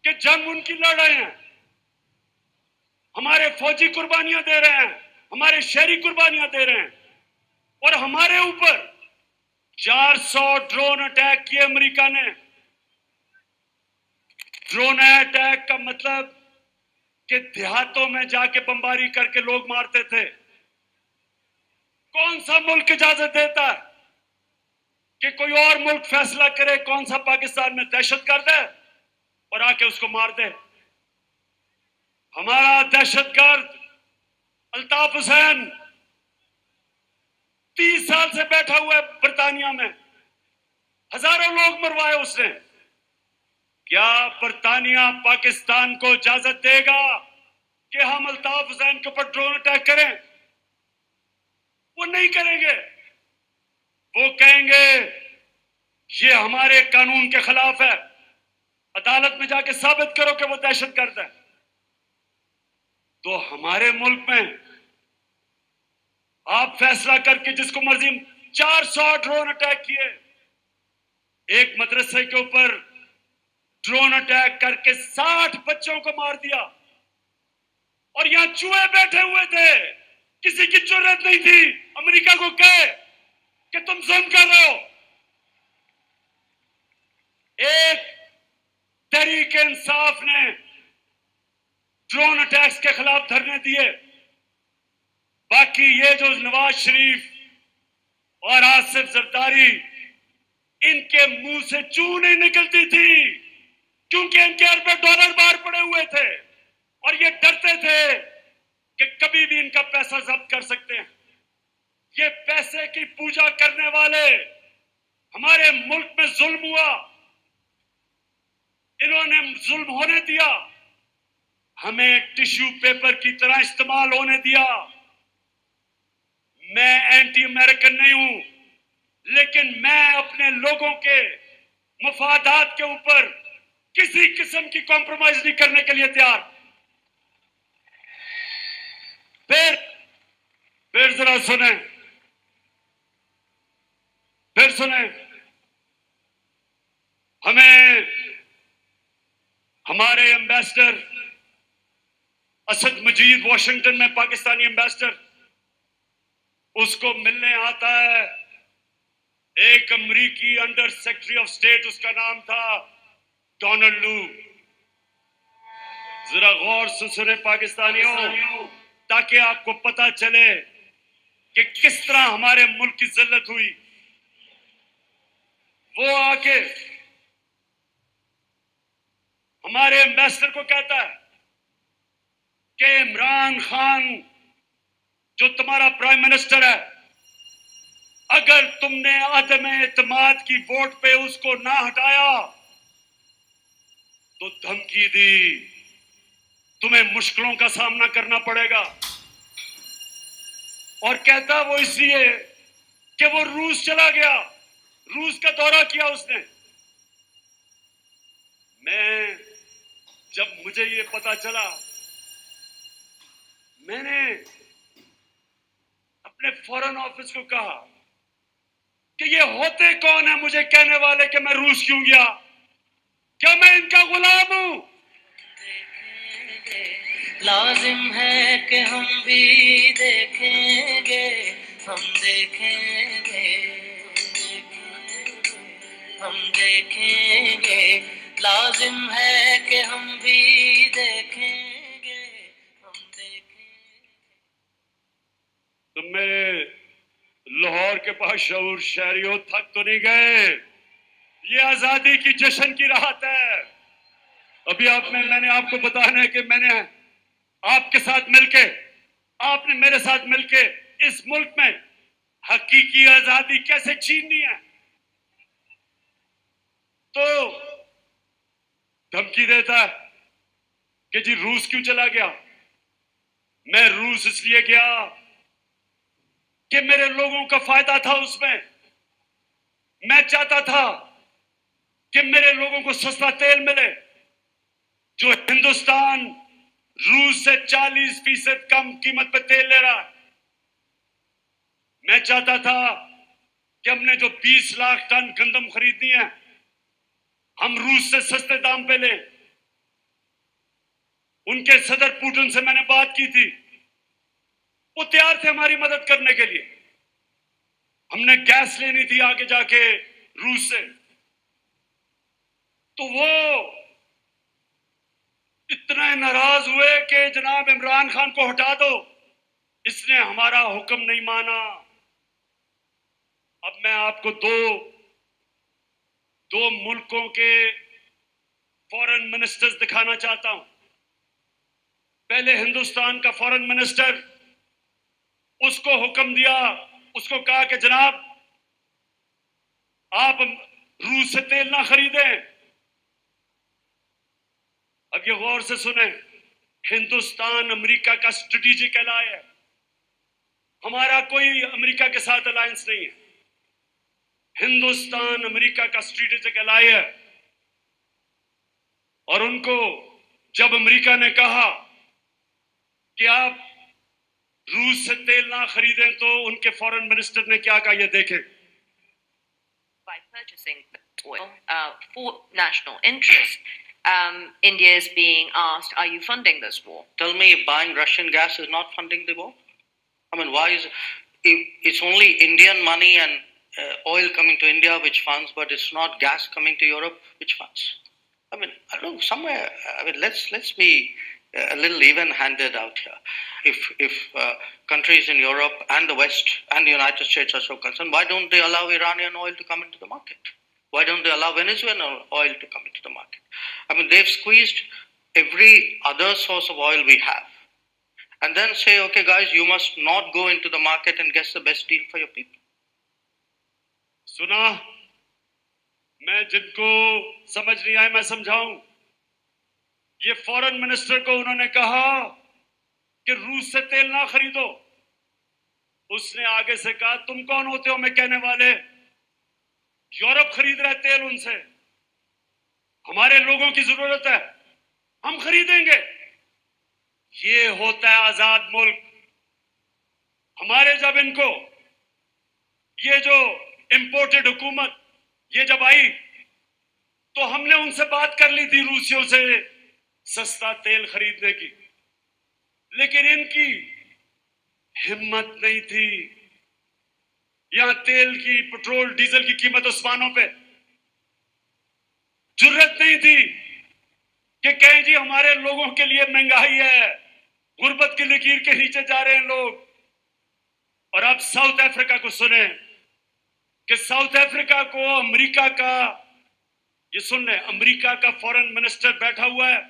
S1: कि जंग उनकी लड़ रहे हैं, हमारे फौजी कुर्बानियां दे रहे हैं, हमारे शहरी कुर्बानियां दे रहे हैं और हमारे ऊपर 400 ड्रोन अटैक किए अमेरिका ने। ड्रोन अटैक का मतलब कि देहातों में जाके बमबारी करके लोग मारते थे। कौन सा मुल्क इजाजत देता है कि कोई और मुल्क फैसला करे कौन सा पाकिस्तान में दहशतगर्द है और आके उसको मार दे? हमारा दहशतगर्द अल्ताफ हुसैन 30 साल से बैठा हुआ है बर्तानिया में, हजारों लोग मरवाए उसने। क्या बर्तानिया पाकिस्तान को इजाजत देगा कि हम अल्ताफ हुसैन के ऊपर ड्रोन अटैक करें? वो नहीं करेंगे। वो कहेंगे ये हमारे कानून के खिलाफ है, अदालत में जाके साबित करो कि वो दहशतगर्द है। तो हमारे मुल्क में आप फैसला करके जिसको मर्जी 400 ड्रोन अटैक किए, एक मदरसे के ऊपर ड्रोन अटैक करके 60 बच्चों को मार दिया और यहां चूहे बैठे हुए थे। किसी की जरूरत नहीं थी अमेरिका को कहे कि तुम जुल्म कर रहे हो। एक तहरीक इंसाफ ने ड्रोन अटैक्स के खिलाफ धरने दिए। बाकी ये जो नवाज शरीफ और आसिफ जरदारी, इनके मुंह से चू नहीं निकलती थी क्योंकि इनके अरबों डॉलर बाहर पड़े हुए थे और ये डरते थे कि कभी भी इनका पैसा जब्त कर सकते हैं। ये पैसे की पूजा करने वाले हमारे मुल्क में जुल्म हुआ, इन्होंने जुल्म होने दिया, हमें टिश्यू पेपर की तरह इस्तेमाल होने दिया। मैं एंटी अमेरिकन नहीं हूं, लेकिन मैं अपने लोगों के मफादात के ऊपर किसी किस्म की कॉम्प्रोमाइज नहीं करने के लिए तैयार। फिर जरा सुने, फिर सुने, हमें हमारे एम्बेसडर असद मजीद वॉशिंगटन में, पाकिस्तानी एम्बेसडर, उसको मिलने आता है एक अमरीकी अंडर सेक्रेटरी ऑफ स्टेट, उसका नाम था डोनाल्ड लू। जरा गौर से सुने पाकिस्तानियों, ताकि आपको पता चले कि किस तरह हमारे मुल्क की जिल्लत हुई। वो आके हमारे एम्बेसडर को कहता है कि इमरान खान जो तुम्हारा प्राइम मिनिस्टर है, अगर तुमने अदम एतमाद की वोट पे उसको ना हटाया तो धमकी दी, तुम्हें मुश्किलों का सामना करना पड़ेगा। और कहता वो इसलिए कि वो रूस चला गया, रूस का दौरा किया उसने। जब मुझे ये पता चला, मैंने अपने फॉरेन ऑफिस को कहा कि ये होते कौन है मुझे कहने वाले कि मैं रूस क्यों गया? क्या मैं इनका गुलाम हूं?
S6: लाजिम है कि हम भी देखेंगे, हम देखेंगे, हम देखेंगे। लाजिम है कि हम भी देखेंगे, हम देखेंगे।
S1: तुम मेरे लाहौर के पास शऊर शहरियों थक तो नहीं गए? ये आजादी की जश्न की राहत है। अभी मैंने आपको बताना है कि मैंने आपके साथ मिलके, आपने मेरे साथ मिलके इस मुल्क में हकीकी आजादी कैसे छीननी है। तो धमकी देता है कि जी रूस क्यों चला गया। मैं रूस इसलिए गया कि मेरे लोगों का फायदा था उसमें। मैं चाहता था कि मेरे लोगों को सस्ता तेल मिले। जो हिंदुस्तान रूस से 40% कम कीमत पर तेल ले रहा है, मैं चाहता था कि हमने जो 20 लाख टन गंदम खरीदनी है, हम रूस से सस्ते दाम पे लें। उनके सदर पुतिन से मैंने बात की थी, वो तैयार थे हमारी मदद करने के लिए। हमने गैस लेनी थी आगे जाके रूस से, तो वो इतने नाराज हुए कि जनाब इमरान खान को हटा दो, इसने हमारा हुक्म नहीं माना। अब मैं आपको दो मुल्कों के फॉरेन मिनिस्टर्स दिखाना चाहता हूं। पहले हिंदुस्तान का फॉरेन मिनिस्टर, उसको हुक्म दिया, उसको कहा कि जनाब आप रूस से तेल ना खरीदें। अब ये गौर से सुने, हिंदुस्तान अमेरिका का स्ट्रेटेजिक एलाय है। हमारा कोई अमेरिका के साथ अलायंस नहीं है, हिंदुस्तान अमेरिका का स्ट्रेटेजिक एलाय है। और उनको जब अमेरिका ने कहा कि आप रूस से तेल ना खरीदें, तो उनके फॉरेन मिनिस्टर ने क्या कहा, ये देखें।
S9: By purchasing oil for national interest, India is being asked, are you funding this war?
S6: Tell me, buying Russian gas is not funding the war? I mean, why is it's only Indian money and oil coming to India which funds, but it's not gas coming to Europe which funds? I mean, I don't know, somewhere, I mean, let's be a little even-handed out here. If countries in Europe and the West and the United States are so concerned, why don't they allow Iranian oil to come into the market? Why don't they allow Venezuelan oil to come into the market? I mean, they've squeezed every other source of oil we have. And then say, okay, guys, you must not go into the market and get the best deal for your people.
S1: सुना, मैं जिनको समझ नहीं आए मैं समझाऊं। ये foreign minister को उन्होंने कहा कि रूस से तेल ना खरीदो। उसने आगे से कहा, तुम कौन होते हो मैं कहने वाले, यूरोप खरीद रहा है तेल उनसे, हमारे लोगों की जरूरत है, हम खरीदेंगे। ये होता है आजाद मुल्क। हमारे जब इनको ये जो इंपोर्टेड हुकूमत ये जब आई, तो हमने उनसे बात कर ली थी रूसियों से सस्ता तेल खरीदने की, लेकिन इनकी हिम्मत नहीं थी। यहां तेल की, पेट्रोल डीजल की कीमत आसमानों पे, जुर्रत नहीं थी कि कहें जी हमारे लोगों के लिए महंगाई है, गुर्बत की लकीर के नीचे जा रहे हैं लोग। और आप साउथ अफ्रीका को सुने कि साउथ अफ्रीका को अमेरिका का, ये सुन रहे, अमेरिका का फॉरेन मिनिस्टर बैठा हुआ है,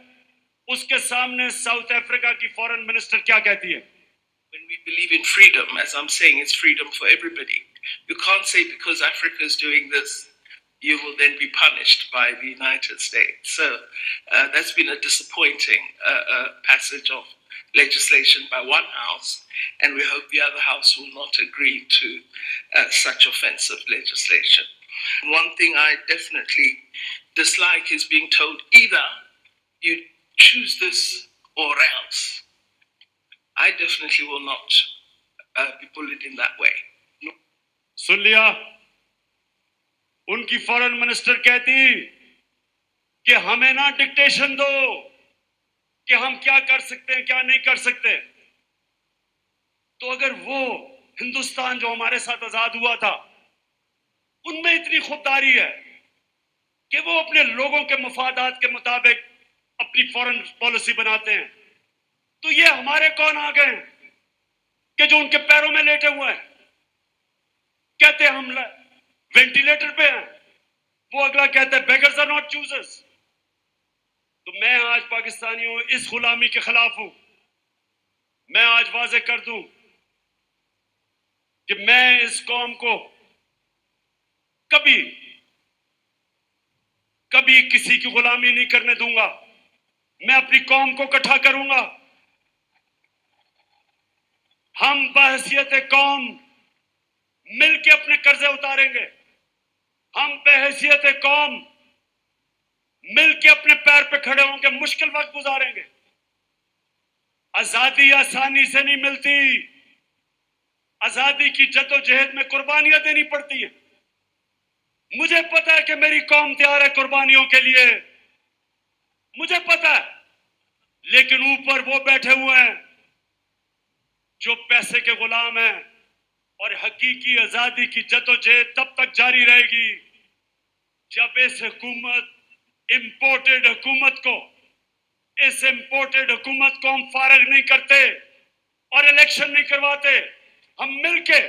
S1: उसके सामने साउथ अफ्रीका की फॉरेन मिनिस्टर क्या कहती है?
S5: When we believe in freedom, as I'm saying, it's freedom for everybody. You can't say because Africa is doing this, you will then be punished by the United States. So that's been a disappointing passage of legislation by one house, and we hope the other house will not agree to such offensive legislation. One thing I definitely dislike is being told either you choose this or else. I definitely will not be bullied in that way.
S1: सुन लिया, उनकी foreign minister कहती कि हमें ना dictation दो कि हम क्या कर सकते हैं क्या नहीं कर सकते। तो अगर वो हिंदुस्तान जो हमारे साथ आजाद हुआ था, उनमें इतनी खुददारी है कि वो अपने लोगों के मफादात के मुताबिक अपनी फॉरेन पॉलिसी बनाते हैं, तो ये हमारे कौन आ गए कि जो उनके पैरों में लेटे हुए हैं, कहते हैं हम वेंटिलेटर पे हैं, वो अगला कहता है बेगर्स आर नॉट चूजर्स। तो मैं आज पाकिस्तानियों इस गुलामी के खिलाफ हूं। मैं आज वाजे कर दूं कि मैं इस कौम को कभी कभी किसी की गुलामी नहीं करने दूंगा। मैं अपनी कौम को इकट्ठा करूंगा। हम बहैसियत कौम मिलके अपने कर्जे उतारेंगे। हम बहैसियत कौम मिलके अपने पैर पे खड़े होंगे, मुश्किल वक्त गुजारेंगे। आजादी आसानी से नहीं मिलती। आजादी की जद्दोजहद में कुर्बानियां देनी पड़ती है। मुझे पता है कि मेरी कौम तैयार है कुर्बानियों के लिए, मुझे पता है। लेकिन ऊपर वो बैठे हुए हैं जो पैसे के गुलाम हैं, और हकीकी आजादी की जद्दोजहद तब तक जारी रहेगी जब इस हुकूमत इंपोर्टेड हुकूमत को हम फारग नहीं करते और इलेक्शन नहीं करवाते। हम मिलके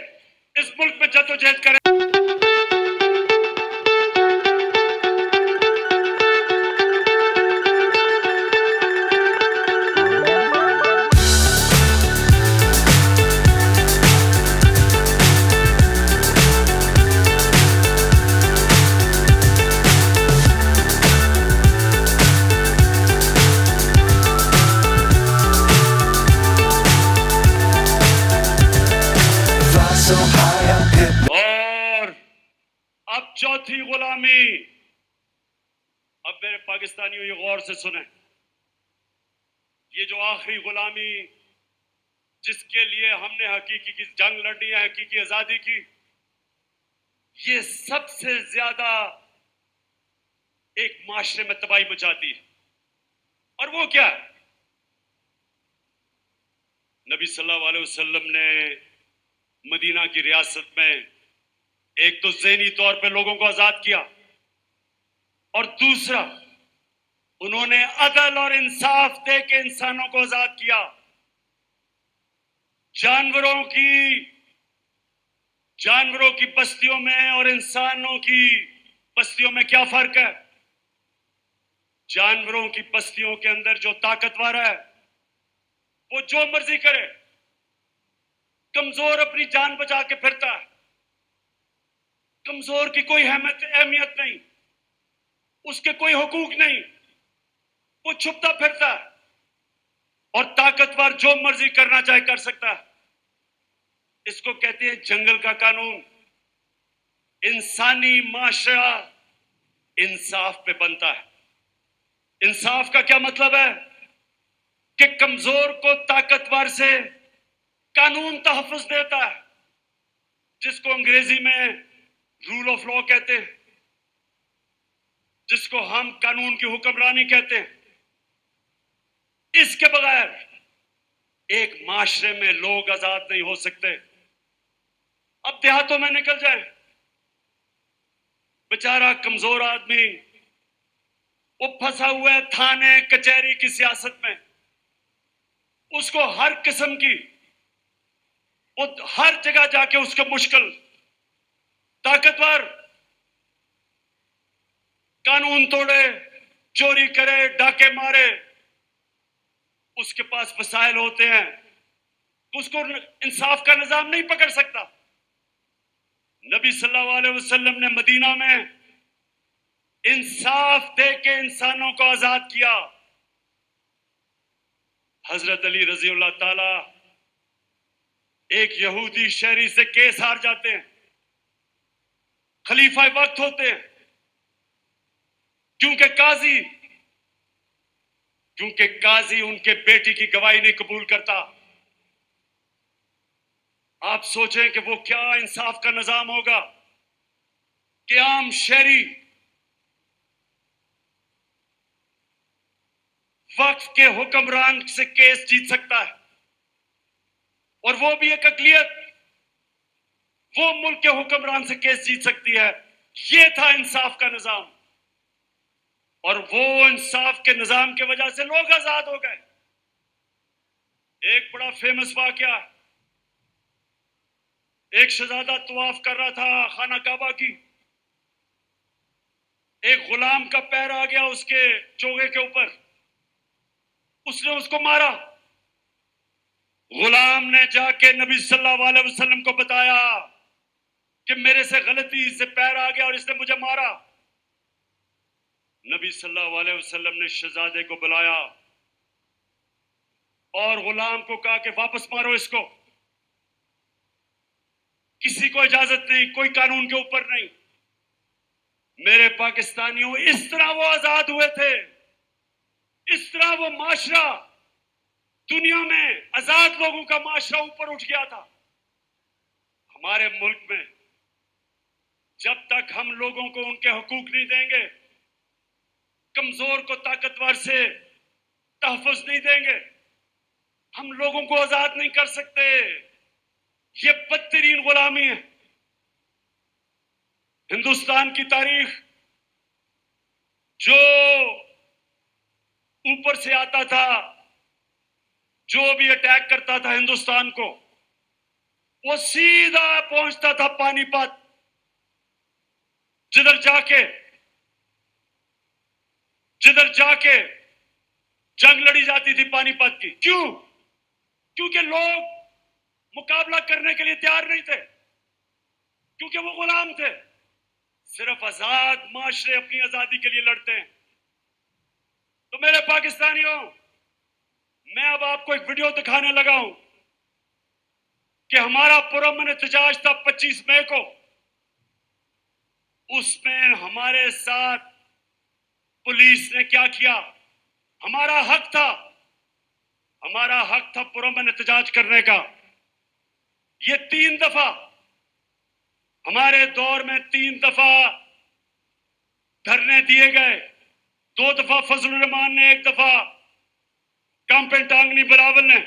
S1: इस मुल्क में जद्दोजहद करें। और अब चौथी गुलामी। अब मेरे पाकिस्तानियों ये गौर से सुने, ये जो आखिरी गुलामी जिसके लिए हमने हकीकी की जंग लड़ी है, हकीकी आजादी की, ये सबसे ज्यादा एक माशरे में तबाही मचाती है। और वो क्या है? नबी सल्लल्लाहु अलैहि वसल्लम ने मदीना की रियासत में एक तो ज़हनी तौर पे लोगों को आजाद किया, और दूसरा उन्होंने अदल और इंसाफ दे के इंसानों को आजाद किया। जानवरों की बस्तियों में और इंसानों की बस्तियों में क्या फर्क है? जानवरों की बस्तियों के अंदर जो ताकतवर है वो जो मर्जी करे, कमजोर अपनी जान बचा के फिरता है। कमजोर की कोई अहमियत नहीं, उसके कोई हुकूक नहीं, वो छुपता फिरता है। और ताकतवर जो मर्जी करना चाहे कर सकता है। इसको कहते हैं जंगल का कानून। इंसानी माशरा इंसाफ पे बनता है। इंसाफ का क्या मतलब है? कि कमजोर को ताकतवर से कानून तहफ़्फ़ुज़ देता है, जिसको अंग्रेजी में रूल ऑफ लॉ कहते हैं, जिसको हम कानून की हुक्मरानी कहते हैं। इसके बगैर एक माशरे में लोग आजाद नहीं हो सकते। अब देहातों में निकल जाए, बेचारा कमजोर आदमी वो फंसा हुआ है थाने कचहरी की सियासत में। उसको हर किस्म की, वो हर जगह जाके उसका मुश्किल। ताकतवर कानून तोड़े, चोरी करे, डाके मारे, उसके पास वसाइल होते हैं, उसको इंसाफ का निजाम नहीं पकड़ सकता। नबी सल्लल्लाहु अलैहि वसल्लम ने मदीना में इंसाफ दे के इंसानों को आजाद किया। हजरत अली रजी अल्लाह ताला एक यहूदी शहरी से केस हार जाते हैं, खलीफा वक्त होते हैं, क्योंकि काजी उनके बेटी की गवाही नहीं कबूल करता। आप सोचें कि वो क्या इंसाफ का निजाम होगा कि आम शहरी वक्फ के हुक्मरान से केस जीत सकता है, और वो भी एक अकलियत, वो मुल्क के हुक्मरान से केस जीत सकती है। ये था इंसाफ का निजाम, और वो इंसाफ के निजाम की वजह से लोग आजाद हो गए। एक बड़ा फेमस वाकया, एक शहजादा तवाफ कर रहा था खाना काबा की, एक गुलाम का पैर आ गया उसके चोगे के ऊपर, उसने उसको मारा। गुलाम ने जाके नबी सल्लल्लाहु अलैहि वसल्लम को बताया कि मेरे से गलती से पैर आ गया और इसने मुझे मारा। नबी सल्लल्लाहु अलैहि वसल्लम ने शहजादे को बुलाया और गुलाम को कहा कि वापस मारो इसको, किसी को इजाजत नहीं, कोई कानून के ऊपर नहीं। मेरे पाकिस्तानियों, इस तरह वो आजाद हुए थे, इस तरह वो माशरा, दुनिया में आजाद लोगों का माशरा ऊपर उठ गया था। हमारे मुल्क में जब तक हम लोगों को उनके हकूक नहीं देंगे, कमजोर को ताकतवर से तहफ़्फ़ुज़ नहीं देंगे, हम लोगों को आजाद नहीं कर सकते। ये बदतरीन गुलामी है। हिंदुस्तान की तारीख, जो ऊपर से आता था, जो भी अटैक करता था हिंदुस्तान को, वो सीधा पहुंचता था पानीपत, जिधर जाके जंग लड़ी जाती थी पानीपत की। क्यों? क्योंकि लोग मुकाबला करने के लिए तैयार नहीं थे, क्योंकि वो गुलाम थे। सिर्फ आजाद माशरे अपनी आजादी के लिए लड़ते हैं। तो मेरे पाकिस्तानियों, मैं अब आपको एक वीडियो दिखाने लगा हूं कि हमारा पुरअमन एहतजाज था 25 मई को। उसमें हमारे साथ पुलिस ने क्या किया? हमारा हक था पुरअमन एहतजाज करने का। ये 3 दफा हमारे दौर में 3 दफा धरने दिए गए। 2 दफा फजलुर रहमान ने, 1 दफा कांपे टांगनी बिलावल ने,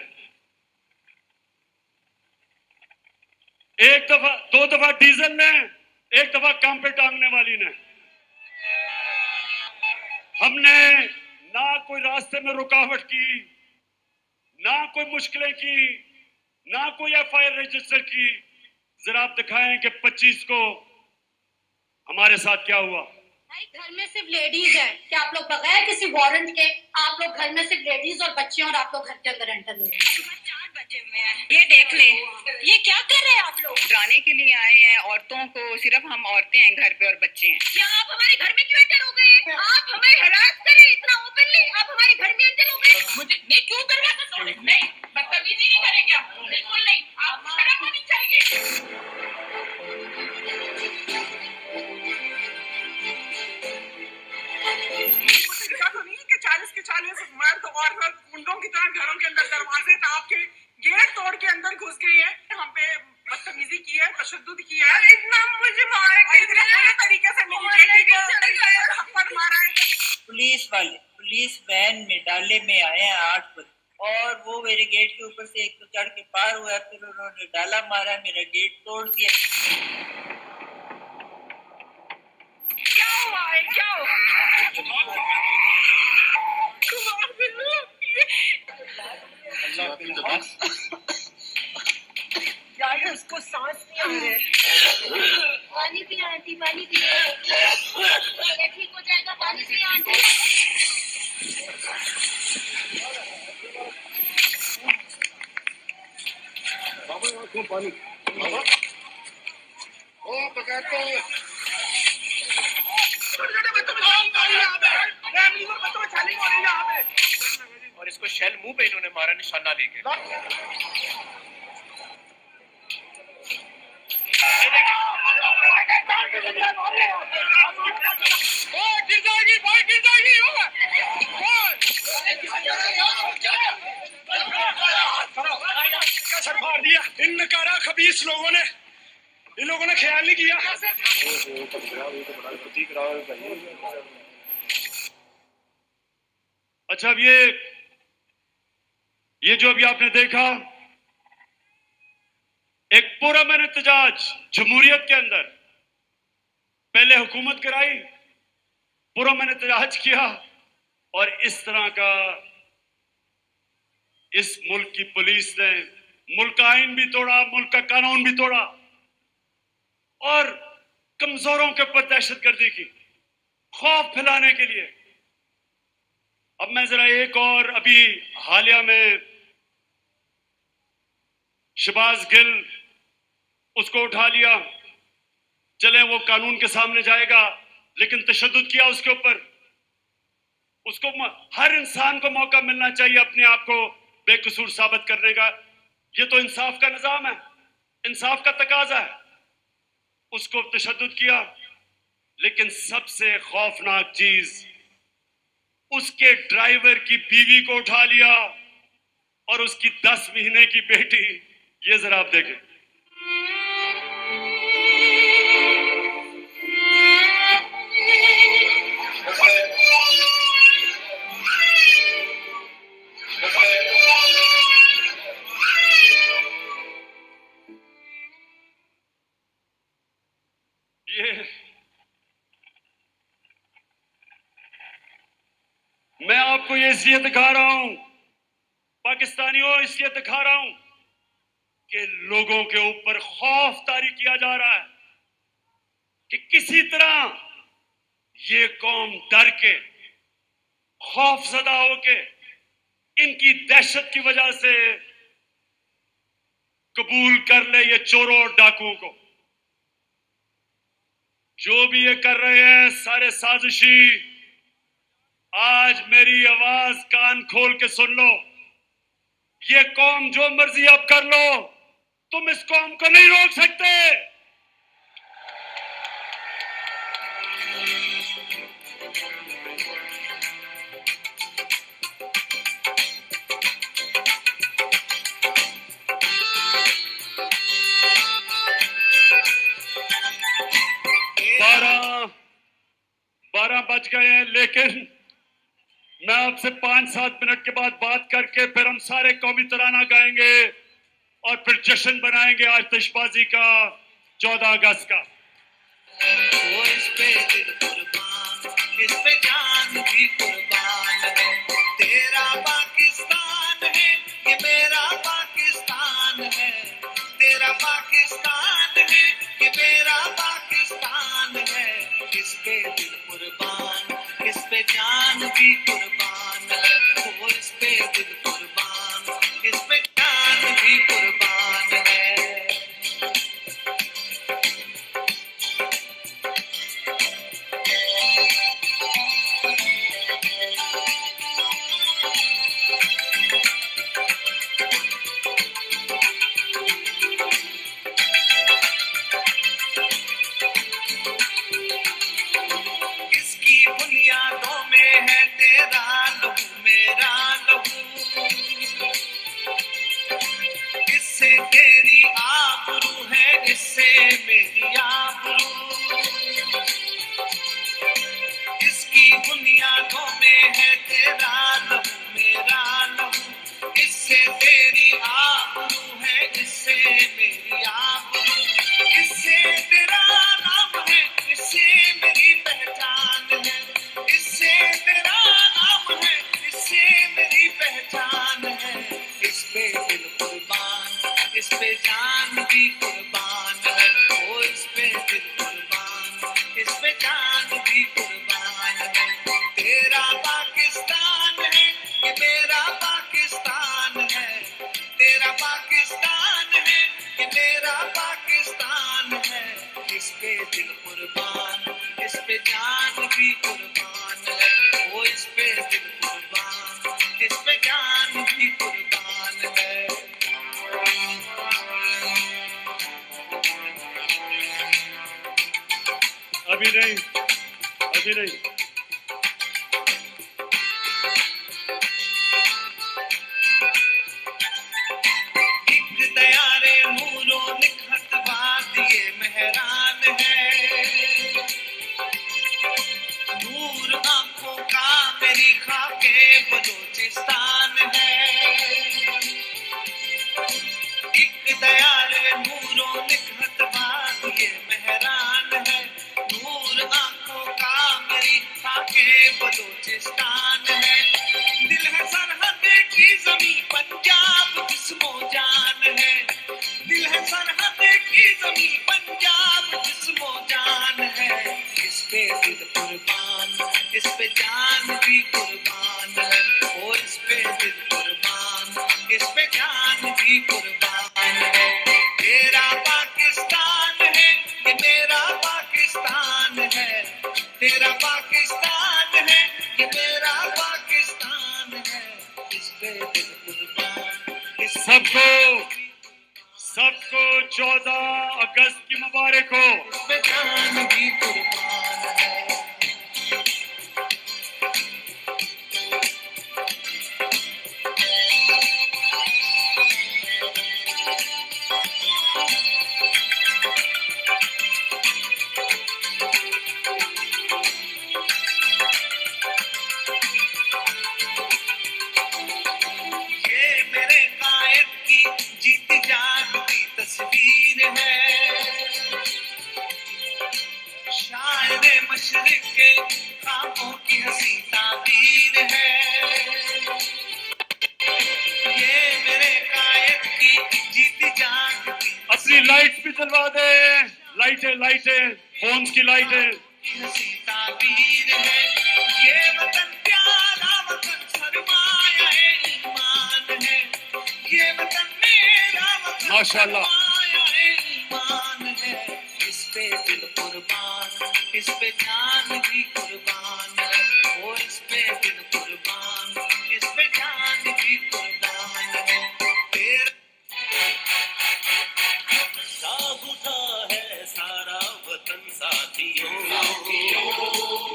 S1: 2 दफा डीजल ने, 1 दफा कांपे टांगने वाली ने। हमने ना कोई रास्ते में रुकावट की, ना कोई मुश्किलें की, ना कोई एफआईआर रजिस्टर की। जरा आप दिखाएं कि 25 को हमारे साथ क्या हुआ।
S10: घर में सिर्फ लेडीज है क्या? आप लोग बगैर किसी वारंट के आप लोग घर में सिर्फ लेडीज और बच्चे, और आप लोग घर के अंदर एंटर हुए हैं।
S11: 4 बजे में है। ये देख ले, ये क्या कर रहे हैं आप लोग? डराने के लिए आए हैं औरतों को। सिर्फ हम औरतें हैं घर पे और बच्चे हैं। या आप हमारे घर में क्यों एंटर हो गए? आप हमें हरास करें इतना ओपनली, आप हमारे घर में एंटर हो गए। मुझे मैं क्यों करवाता? नहीं, बदतमीजी नहीं करेंगे आप, बिल्कुल नहीं। आप शर्म होनी चाहिए। कि 40 के 40 मर्द और गुंडों की तरह घरों के अंदर दरवाजे ताप के गेट तोड़ के अंदर घुस गई है। हम पे बदतमीजी की है, तशद्दुद किया है। इतना मुझे मारा पूरे तरीके से मेरी बेटी को थप्पड़ मारा है।
S12: पुलिस वाले पुलिस वैन में डाले में आए हैं 8 बजे, और वो मेरे गेट के ऊपर से एक तो चढ़ के पार हुआ, फिर उन्होंने डाला मारा, मेरा गेट तोड़ दिया।
S11: क्या हुआ है? क्या हुआ? यार उसको सांस नहीं आ रहे।
S10: पानी पिया आंटी, पानी पिया, ये ठीक हो जाएगा। पानी पिया आंटी।
S3: पानी ओ पकड़ते हैं।
S2: और इसको शेल मुंह पे इन्होंने मारा निशाना लेके।
S3: सर मार दिया इन नकारा खबीस लोगों ने। इन लोगों ने ख्याल नहीं किया।
S1: अच्छा, अब ये जो अभी आपने देखा, एक पुरअमन एहतजाज जमहूरियत के अंदर, पहले हुकूमत कराई, पुरअमन एहतजाज किया, और इस तरह का इस मुल्क की पुलिस ने मुल्क का आइन भी तोड़ा, मुल्क का कानून भी तोड़ा, और कमजोरों के ऊपर दहशतगर्दी की, खौफ फैलाने के लिए। अब मैं जरा एक और, अभी हालिया में शहबाज गिल, उसको उठा लिया, चले वो कानून के सामने जाएगा, लेकिन तशद्दुद किया उसके ऊपर। उसको हर इंसान को मौका मिलना चाहिए अपने आप को बेकसूर साबित करने का। ये तो इंसाफ का निजाम है, इंसाफ का तकाजा है। उसको तशद्दुद किया, लेकिन सबसे खौफनाक चीज, उसके ड्राइवर की बीवी को उठा लिया और उसकी 10 महीने की बेटी। ये जरा आप देखें। ये मैं आपको ये इसलिए दिखा रहा हूं, पाकिस्तानियों, इसलिए दिखा रहा हूं कि लोगों के ऊपर खौफ तारी किया जा रहा है कि किसी तरह ये कौम डर के, खौफजदा होके, इनकी दहशत की वजह से कबूल कर ले ये चोरों और डाकुओं को। जो भी ये कर रहे हैं सारे साजिशी। आज मेरी आवाज कान खोल के सुन लो, ये कौम जो मर्जी अब कर लो, तुम इस कौम को नहीं रोक सकते। बारह बज गए हैं, लेकिन मैं आपसे 5-7 मिनट के बाद बात करके फिर हम सारे कौमी तराना गाएंगे और फिर जश्न बनाएंगे आतिशबाजी का 14 अगस्त का।
S13: वो इस पे दिल कुर्बान, इस पे जान भी कुर्बान है। तेरा पाकिस्तान है, ये मेरा पाकिस्तान है। तेरा पाकिस्तान है, ये मेरा पाकिस्तान है। इस पे दिल कुर्बान, इस पे जान भी कुर्बान है। वो इस पे दिल कुर्बान, इस पे जान भी कुर्बान है। इसकी बुनियादों में है तेरा लहू मेरा लहू। इससे तेरी आबरू है, इससे मेरी आबरू। इसकी बुनियादों में है तेरा लहू मेरा लहू। इससे तेरी आबरू है, इससे मेरी आबरू। इससे तेरा नाम है, इससे मेरी पहचान है। इससे तेरा नाम है, इससे मेरी पहचान है। इस पे दिल कुर्बान, इस पे जान भी कुर्बान है। ओ इस पे दिल कुर्बान, इस पे जान भी कुर्बान है। तेरा पाकिस्तान है, ये मेरा पाकिस्तान है। तेरा पाकिस्तान है, ये मेरा पाकिस्तान है। इस पे दिल कुर्बान, इस पे जान भी कुर्बान है। वो इस पे दिल कुर्बान, इस पे जान भी कुर्बान है।
S1: अभी नहीं, अभी नहीं।
S13: एक दयारे नूरों निखत वादिए मेहरान है। नूर आंखों का मेरी खाके बलूचिस्तान है। एक दयारे नूरों निखत वादिए मेहरान है। नूर आंखों का मेरी खाके बलूचिस्तान है। दिल है सरहद की जमीन पंजाब जिस्मो जान है। दिल है सरहद की जमीन पंजाब जिस्मो जान है। इस पे दिल कुर्बान, इस पे जान भी कुर्बान है। जान भी कुर्बान है। तेरा पाकिस्तान है, ये मेरा पाकिस्तान है। तेरा पाकिस्तान है, ये मेरा पाकिस्तान है। इस पे दिल कुर्बान, इस
S1: सबको 14 अगस्त की मुबारक हो।
S13: पे जान भी कुर्बान है। ये मेरे कायद की जीती जागती तस्वीर है। शायरे मशरिक के ख्वाबों की हंसी ताबीर है। ये मेरे कायद की जीती जागती
S1: अपनी लाइट्स भी जलवा दे। लाइटें फोन की लाइटें।
S13: हंसी ताबीर है। ये वतन प्यारा वतन सरमाया ईमान है। ये वतन मेरा वतन
S1: माशाल्लाह।
S13: सरमाया ईमान है। इस पे दिल कुर्बान, इस पे जान भी कुर्बान है। ओ इस पे दिल कुर्बान, इस पे जान भी कुर्बान है। तेरा
S14: जाग उठा है सारा वतन साथियों,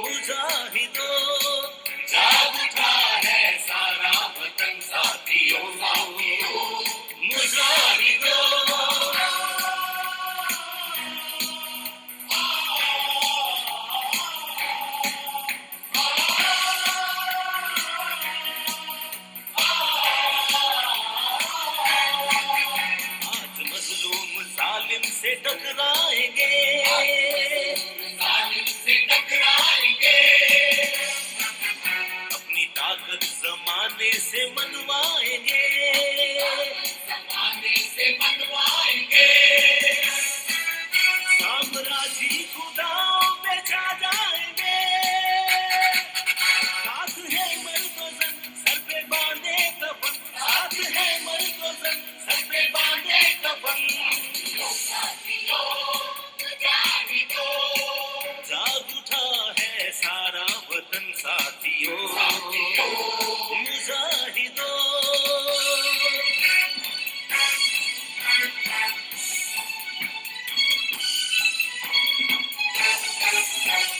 S14: मुजाहिदों। जाग उठा है सारा वतन साथियों, मुजाहिदों। आज मजलूम जालिम से टकराएंगे, जालिम से टकराएंगे। अपनी ताकत जमाने से मनवाएंगे, जमाने से मनवाएंगे। साम्राज्य खुदाओं पे छा जाएंगे। साथ है मर्दोजन सर पे बांधे कफन, साथ है मर्दोजन सर पे बांधे कफन। जाग उठा है सारा वतन साथियों, मुजाहिदों।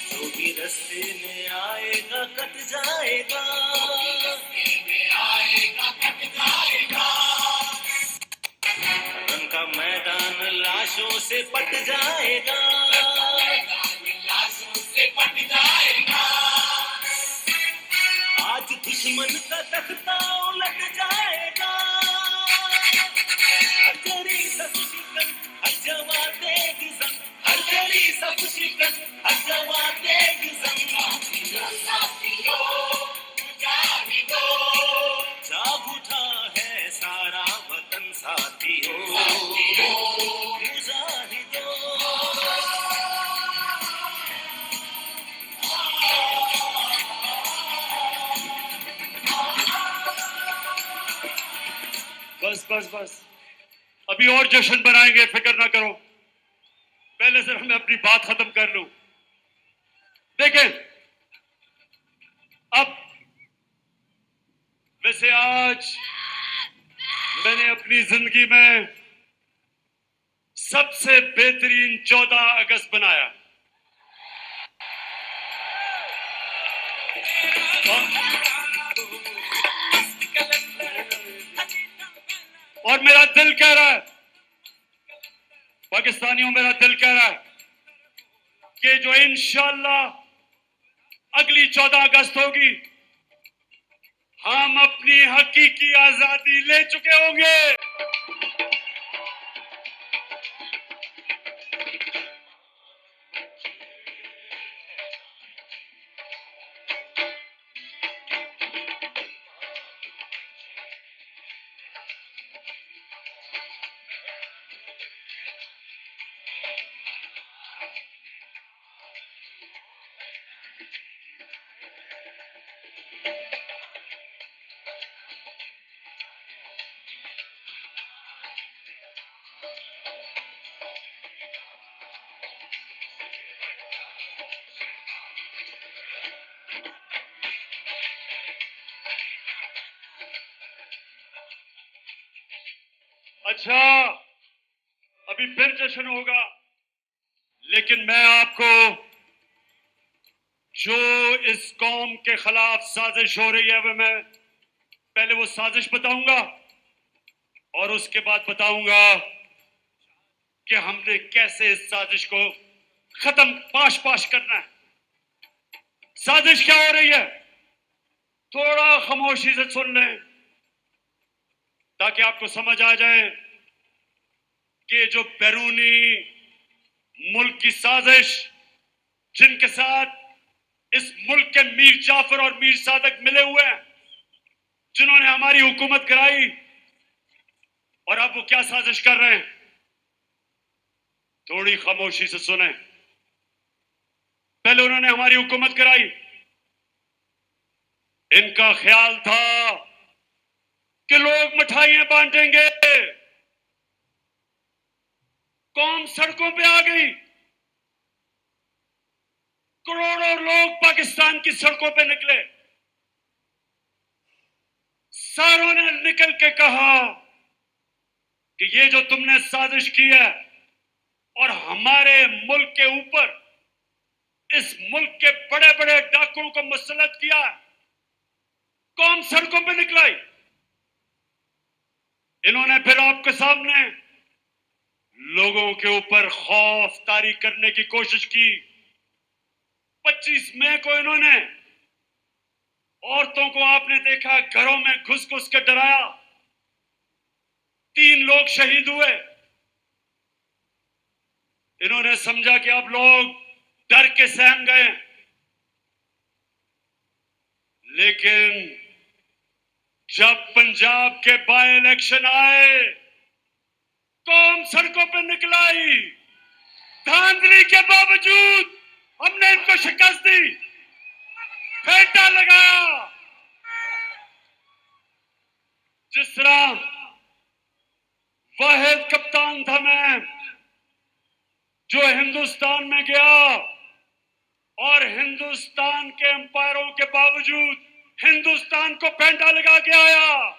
S14: जो भी रास्ते में आएगा कट जाएगा, रन का मैदान लाशों से पट जाएगा, लाशों से पट जाएगा। आज दुश्मन का तख्ता उलट जाएगा। हर जरी सब शिकन, हर जवा देगी जंग, हर जरी सब शिकन, हर जवा देगी जंग। जाग उठा है सारा वतन साथियों, मुजाहिदों।
S1: बस अभी और जश्न बनाएंगे, फिक्र ना करो। पहले सिर्फ मैं अपनी बात खत्म कर लूं। देखें, अब वैसे आज मैंने अपनी जिंदगी में सबसे बेहतरीन 14 अगस्त बनाया। और मेरा दिल कह रहा है, पाकिस्तानियों, मेरा दिल कह रहा है कि जो इंशाअल्लाह अगली 14 अगस्त होगी, हम अपनी हकीकी आजादी ले चुके होंगे। अच्छा, अभी फिर जश्न होगा, लेकिन मैं आपको जो इस कौम के खिलाफ साजिश हो रही है वो मैं पहले वो साजिश बताऊंगा और उसके बाद बताऊंगा कि हमने कैसे इस साजिश को खत्म पाश पाश करना है। साजिश क्या हो रही है, थोड़ा खामोशी से सुन लें ताकि आपको समझ आ जाए कि जो बैरूनी मुल्क की साजिश जिनके साथ इस मुल्क के मीर जाफर और मीर सादक मिले हुए हैं, जिन्होंने हमारी हुकूमत कराई, और अब वो क्या साजिश कर रहे हैं, थोड़ी खामोशी से सुने। पहले उन्होंने हमारी हुकूमत कराई, इनका ख्याल था कि लोग मिठाइयां बांटेंगे, कौम सड़कों पे आ गई, करोड़ों लोग पाकिस्तान की सड़कों पे निकले। सारों ने निकल के कहा कि ये जो तुमने साजिश की है और हमारे मुल्क के ऊपर इस मुल्क के बड़े बड़े डाकुओं को मुसल्लत किया, कौम सड़कों पे निकलाई। इन्होंने फिर आपके सामने लोगों के ऊपर खौफ तारी करने की कोशिश की। 25 मई को इन्होंने औरतों को आपने देखा घरों में घुस घुस के डराया, 3 लोग शहीद हुए। इन्होंने समझा कि अब लोग डर के सहम गए, लेकिन जब पंजाब के बाय इलेक्शन आए, कौम सड़कों पर निकलाई, धांधली के बावजूद हमने इनको शिकस्त दी, फेंटा लगाया। जिस तरह वाहिद कप्तान था मैं जो हिंदुस्तान में गया और हिंदुस्तान के अंपायरों के बावजूद हिंदुस्तान को फेंटा लगा के आया।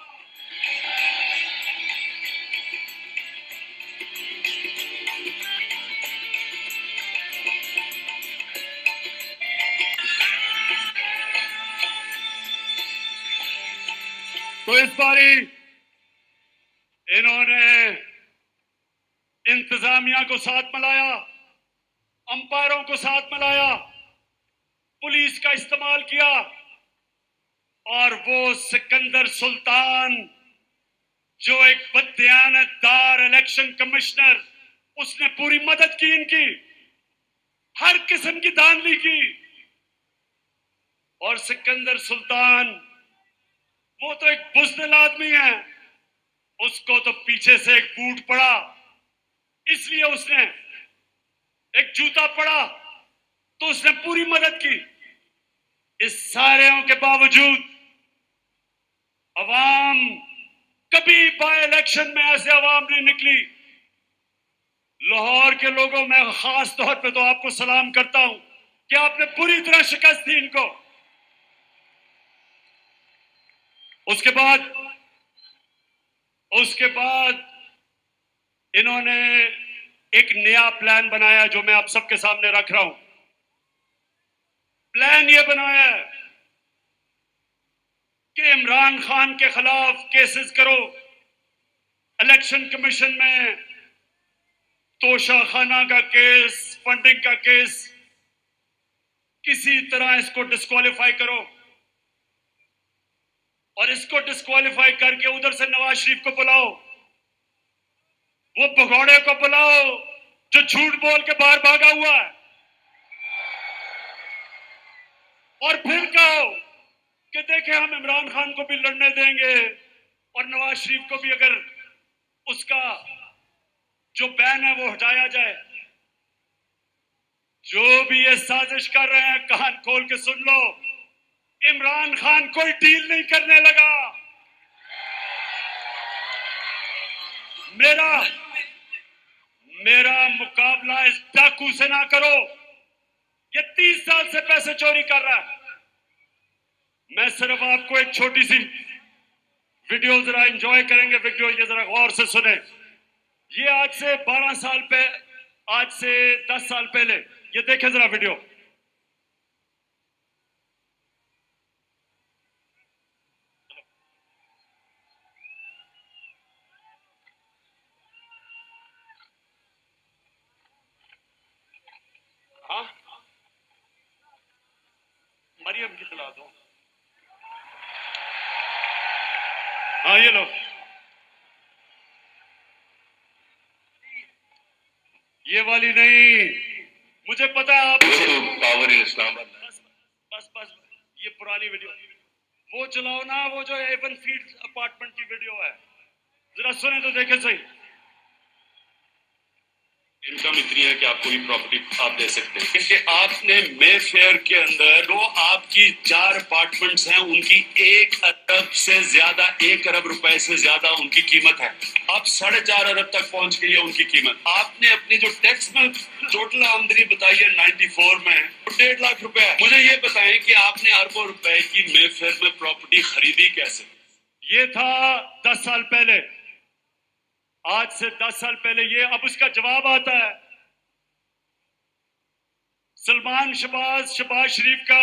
S1: तो इस बारी इन्होंने इंतजामिया को साथ मिलाया, अंपायरों को साथ मिलाया, पुलिस का इस्तेमाल किया, और वो सिकंदर सुल्तान जो एक बददियानतदार इलेक्शन कमिश्नर, उसने पूरी मदद की इनकी, हर किस्म की धांधली की। और सिकंदर सुल्तान वो तो एक बुज़दिल आदमी है, उसको तो पीछे से एक बूट पड़ा, इसलिए उसने एक जूता पड़ा तो उसने पूरी मदद की। इस सारे के बावजूद अवाम, कभी बाय इलेक्शन में ऐसे अवाम नहीं निकली। लाहौर के लोगों में खास तौर पे तो आपको सलाम करता हूं कि आपने पूरी तरह शिकस्त दी इनको। उसके बाद इन्होंने एक नया प्लान बनाया जो मैं आप सबके सामने रख रहा हूं। प्लान ये बनाया है कि इमरान खान के खिलाफ केसेस करो, इलेक्शन कमीशन में तोशाखाना का केस, फंडिंग का केस, किसी तरह इसको डिस्क्वालीफाई करो, और इसको डिस्क्वालीफाई करके उधर से नवाज शरीफ को बुलाओ, वो भगौड़े को बुलाओ जो झूठ बोल के बाहर भागा हुआ है, और फिर कहो कि देखें हम इमरान खान को भी लड़ने देंगे और नवाज शरीफ को भी अगर उसका जो बैन है वो हटाया जाए। जो भी ये साजिश कर रहे हैं कान खोल के सुन लो, इमरान खान कोई डील नहीं करने लगा। मेरा मुकाबला इस डाकू से ना करो, ये 30 साल से पैसे चोरी कर रहा है। मैं सिर्फ आपको एक छोटी सी वीडियो जरा एंजॉय करेंगे, वीडियो ये जरा गौर से सुने। ये आज से 10 साल पहले, ये देखें जरा वीडियो। हाँ, मरियम की दिला दो। हाँ, ये लो। ये वाली नहीं, मुझे पता है आप
S8: पावर इन इस्लामाबाद।
S1: बस ये पुरानी वीडियो वो चलाओ ना, वो जो एवन फील्ड अपार्टमेंट की वीडियो है, जरा सुने तो देखे सही।
S8: इनकम इतनी है कि आप कोई प्रॉपर्टी आप दे सकते हैं।
S1: कि आपने मे फेयर के अंदर जो आपकी 4 अपार्टमेंट्स हैं, उनकी 1 अरब रुपए से ज्यादा उनकी कीमत है। अब 4.5 अरब तक पहुंच गई है उनकी कीमत। आपने अपनी जो टैक्स में टोटल आमदनी बताई है 94 में, 1.5 लाख रुपए है। मुझे ये बताएं कि आपने अरबों रुपए की मे फेयर में प्रॉपर्टी खरीदी कैसे? ये था 10 साल पहले, आज से 10 साल पहले। ये अब उसका जवाब आता है। सलमान शहबाज शरीफ का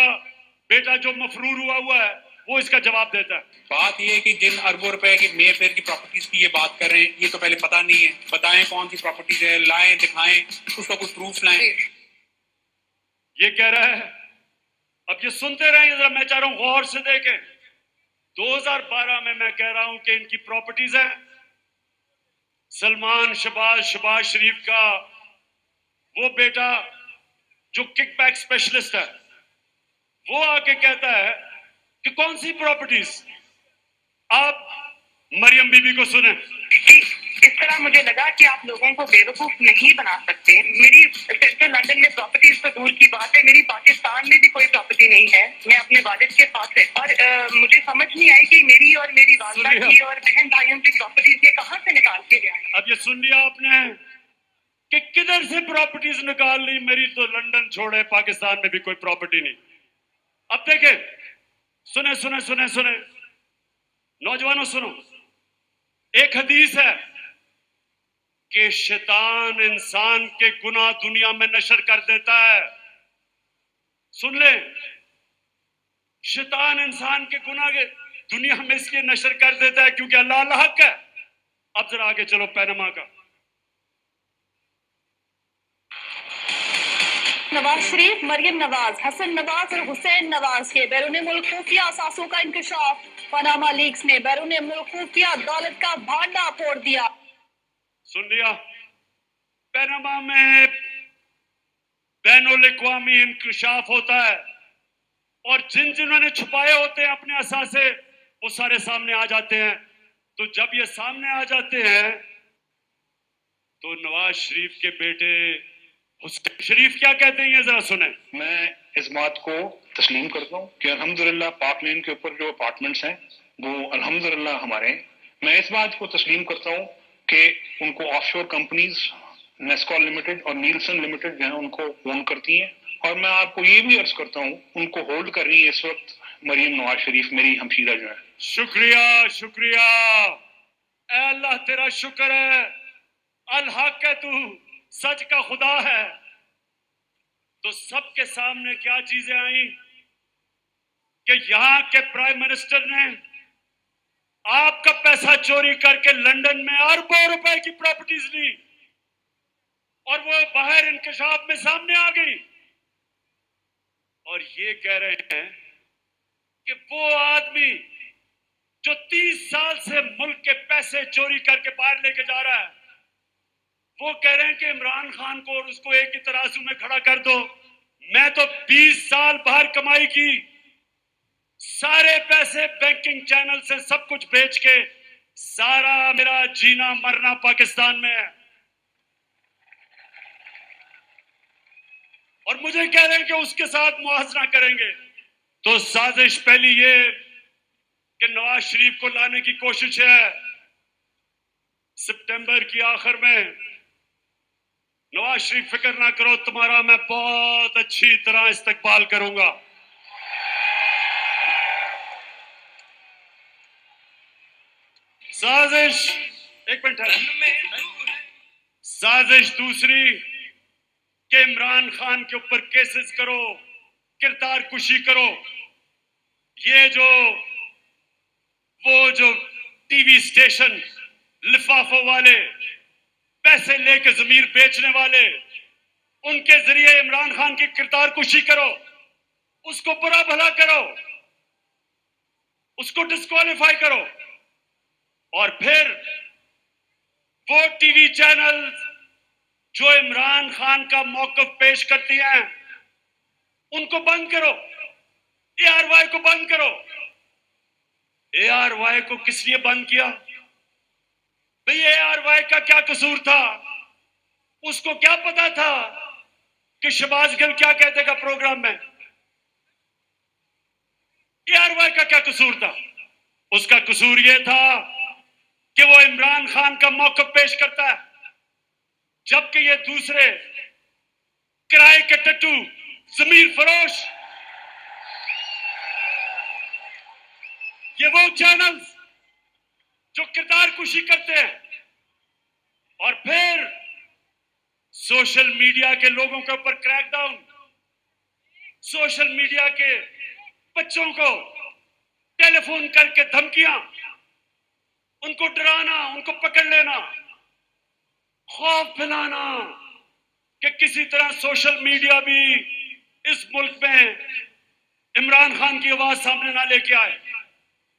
S1: बेटा जो मफरूर हुआ है, वो इसका जवाब देता है।
S7: बात ये है कि जिन अरबों रुपए की मे फेयर की प्रॉपर्टीज की ये बात कर रहे हैं, ये तो पहले पता नहीं है। बताएं कौन सी प्रॉपर्टीज है, लाएं, दिखाएं, उसका कुछ प्रूफ लाएं।
S1: ये कह रहा है, अब ये सुनते रहे, जरा मैं चाह रहा हूं गौर से देखें। 2012 में मैं कह रहा हूं कि इनकी प्रॉपर्टीज है। सलमान शहबाज शरीफ का वो बेटा जो किकबैक स्पेशलिस्ट है, वो आके कहता है कि कौन सी प्रॉपर्टीज। आप मरियम बीबी को सुने।
S11: इस तरह मुझे लगा कि आप लोगों को बेवकूफ नहीं बना सकते। मेरी सेंट्रल लंदन में प्रॉपर्टीज तो दूर की बात है, मेरी पाकिस्तान में भी कोई प्रॉपर्टी नहीं है। मैं अपने वालिद के पास है और मुझे समझ नहीं आई कि मेरी और मेरी वालदा की और बहन भाइयों की प्रॉपर्टीज ये कहाँ से निकाल के ले आए।
S1: अब ये सुन लिया आपने कि किधर से प्रॉपर्टीज निकाल ली। मेरी तो लंदन छोड़े, पाकिस्तान में भी कोई प्रॉपर्टी नहीं। अब देखे, सुने सुने सुने सुने नौजवानों सुनो। एक हदीस है कि शैतान इंसान के गुनाह दुनिया में नशर कर देता है। सुन ले, शैतान इंसान के गुनाह के दुनिया में इसलिए नशर कर देता है क्योंकि अल्लाह अल्लाह हक है। अब जरा आगे चलो पैनमा का।
S15: नवाज शरीफ, मरियम नवाज, हसन नवाज और हुसैन नवाज के बैरून मुल्क खुफिया असासों का इंकशाफ। पनामा लीक्स ने बैरून मुल्क खुफिया दौलत का भांडा फोड़ दिया।
S1: सुन लिया, पनामा में बैनुल-अक़वामी इंकशाफ होता है और जिन्होंने छुपाए होते हैं अपने असासे, वो सारे सामने आ जाते हैं। तो जब ये सामने आ जाते हैं तो नवाज शरीफ के बेटे हुसैन शरीफ क्या कहते हैं, ये जरा सुने।
S16: मैं इस बात को तस्लीम करता हूँ कि अल्हम्दुलिल्लाह पाक लेन के ऊपर जो अपार्टमेंट्स हैं वो अल्हम्दुलिल्लाह हमारे हैं। मैं इस बात को तस्लीम करता हूँ कि उनको ऑफशोर कंपनीज नेस्कॉल लिमिटेड और नीलसन लिमिटेड जो है उनको ओन करती हैं। और मैं आपको ये भी अर्ज करता हूँ, उनको होल्ड कर रही है इस वक्त मरियम नवाज शरीफ, मेरी हमशीरा जो है।
S1: शुक्रिया शुक्रिया, अल्लाह तेरा शुक्र है, अल हक है, तू सच का खुदा है। तो सबके सामने क्या चीजें आई कि यहां के प्राइम मिनिस्टर ने आपका पैसा चोरी करके लंदन में अरबों रुपए की प्रॉपर्टीज ली और वो बाहर इंकशाफ में सामने आ गई। और ये कह रहे हैं कि वो आदमी जो 30 साल से मुल्क के पैसे चोरी करके बाहर लेके जा रहा है, वो कह रहे हैं कि इमरान खान को और उसको एक ही तराजू में खड़ा कर दो। मैं तो 20 साल बाहर कमाई की, सारे पैसे बैंकिंग चैनल से सब कुछ बेच के, सारा मेरा जीना मरना पाकिस्तान में है। और मुझे कह रहे हैं कि उसके साथ मुआवजा करेंगे। तो साजिश पहली ये कि नवाज शरीफ को लाने की कोशिश है। सितंबर की आखिर में नवाज शरीफ फिक्र ना करो, तुम्हारा मैं बहुत अच्छी तरह इस्तकबाल करूंगा। साजिश, एक मिनट है, साजिश दूसरी कि इमरान खान के ऊपर केसेस करो, किरदार कुशी करो। ये जो टीवी स्टेशन लिफाफों वाले, पैसे लेके जमीर बेचने वाले, उनके जरिए इमरान खान की किरदार कुशी करो, उसको बुरा भला करो, उसको डिस्क्वालीफाई करो, और फिर वो टीवी चैनल जो इमरान खान का मौकफ पेश करती हैं उनको बंद करो, ARY को बंद करो। ARY को किस लिए बंद किया भाई? ARY का क्या कसूर था? उसको क्या पता था कि शहबाज गिल क्या कह देगा प्रोग्राम में? ARY का क्या कसूर था? उसका कसूर यह था कि वो इमरान खान का मौकफ पेश करता है, जबकि ये दूसरे किराए के टट्टू, जमीर फरोश, ये वो चैनल्स जो किरदार कुशी करते हैं और फिर सोशल मीडिया के लोगों के ऊपर क्रैकडाउन, सोशल मीडिया के बच्चों को टेलीफोन करके धमकियां, उनको डराना, उनको पकड़ लेना, खौफ फैलाना कि किसी तरह सोशल मीडिया भी इस मुल्क में इमरान खान की आवाज सामने ना लेके आए,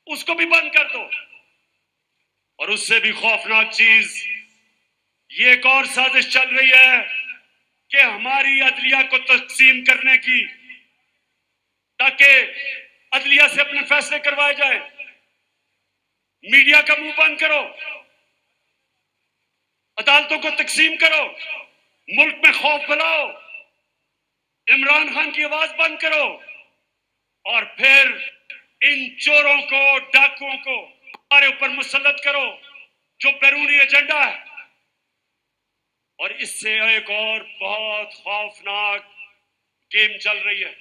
S1: उसको भी बंद कर दो। और उससे भी खौफनाक चीज, ये एक और साजिश चल रही है कि हमारी अदलिया को तकसीम करने की, ताकि अदलिया से अपने फैसले करवाए जाए। मीडिया का मुंह बंद करो, अदालतों को तकसीम करो, मुल्क में खौफ फैलाओ, इमरान खान की आवाज बंद करो, और फिर इन चोरों को, डाकुओं को हमारे ऊपर मुसल्लत करो जो बैरूनी एजेंडा है। और इससे एक और बहुत खौफनाक गेम चल रही है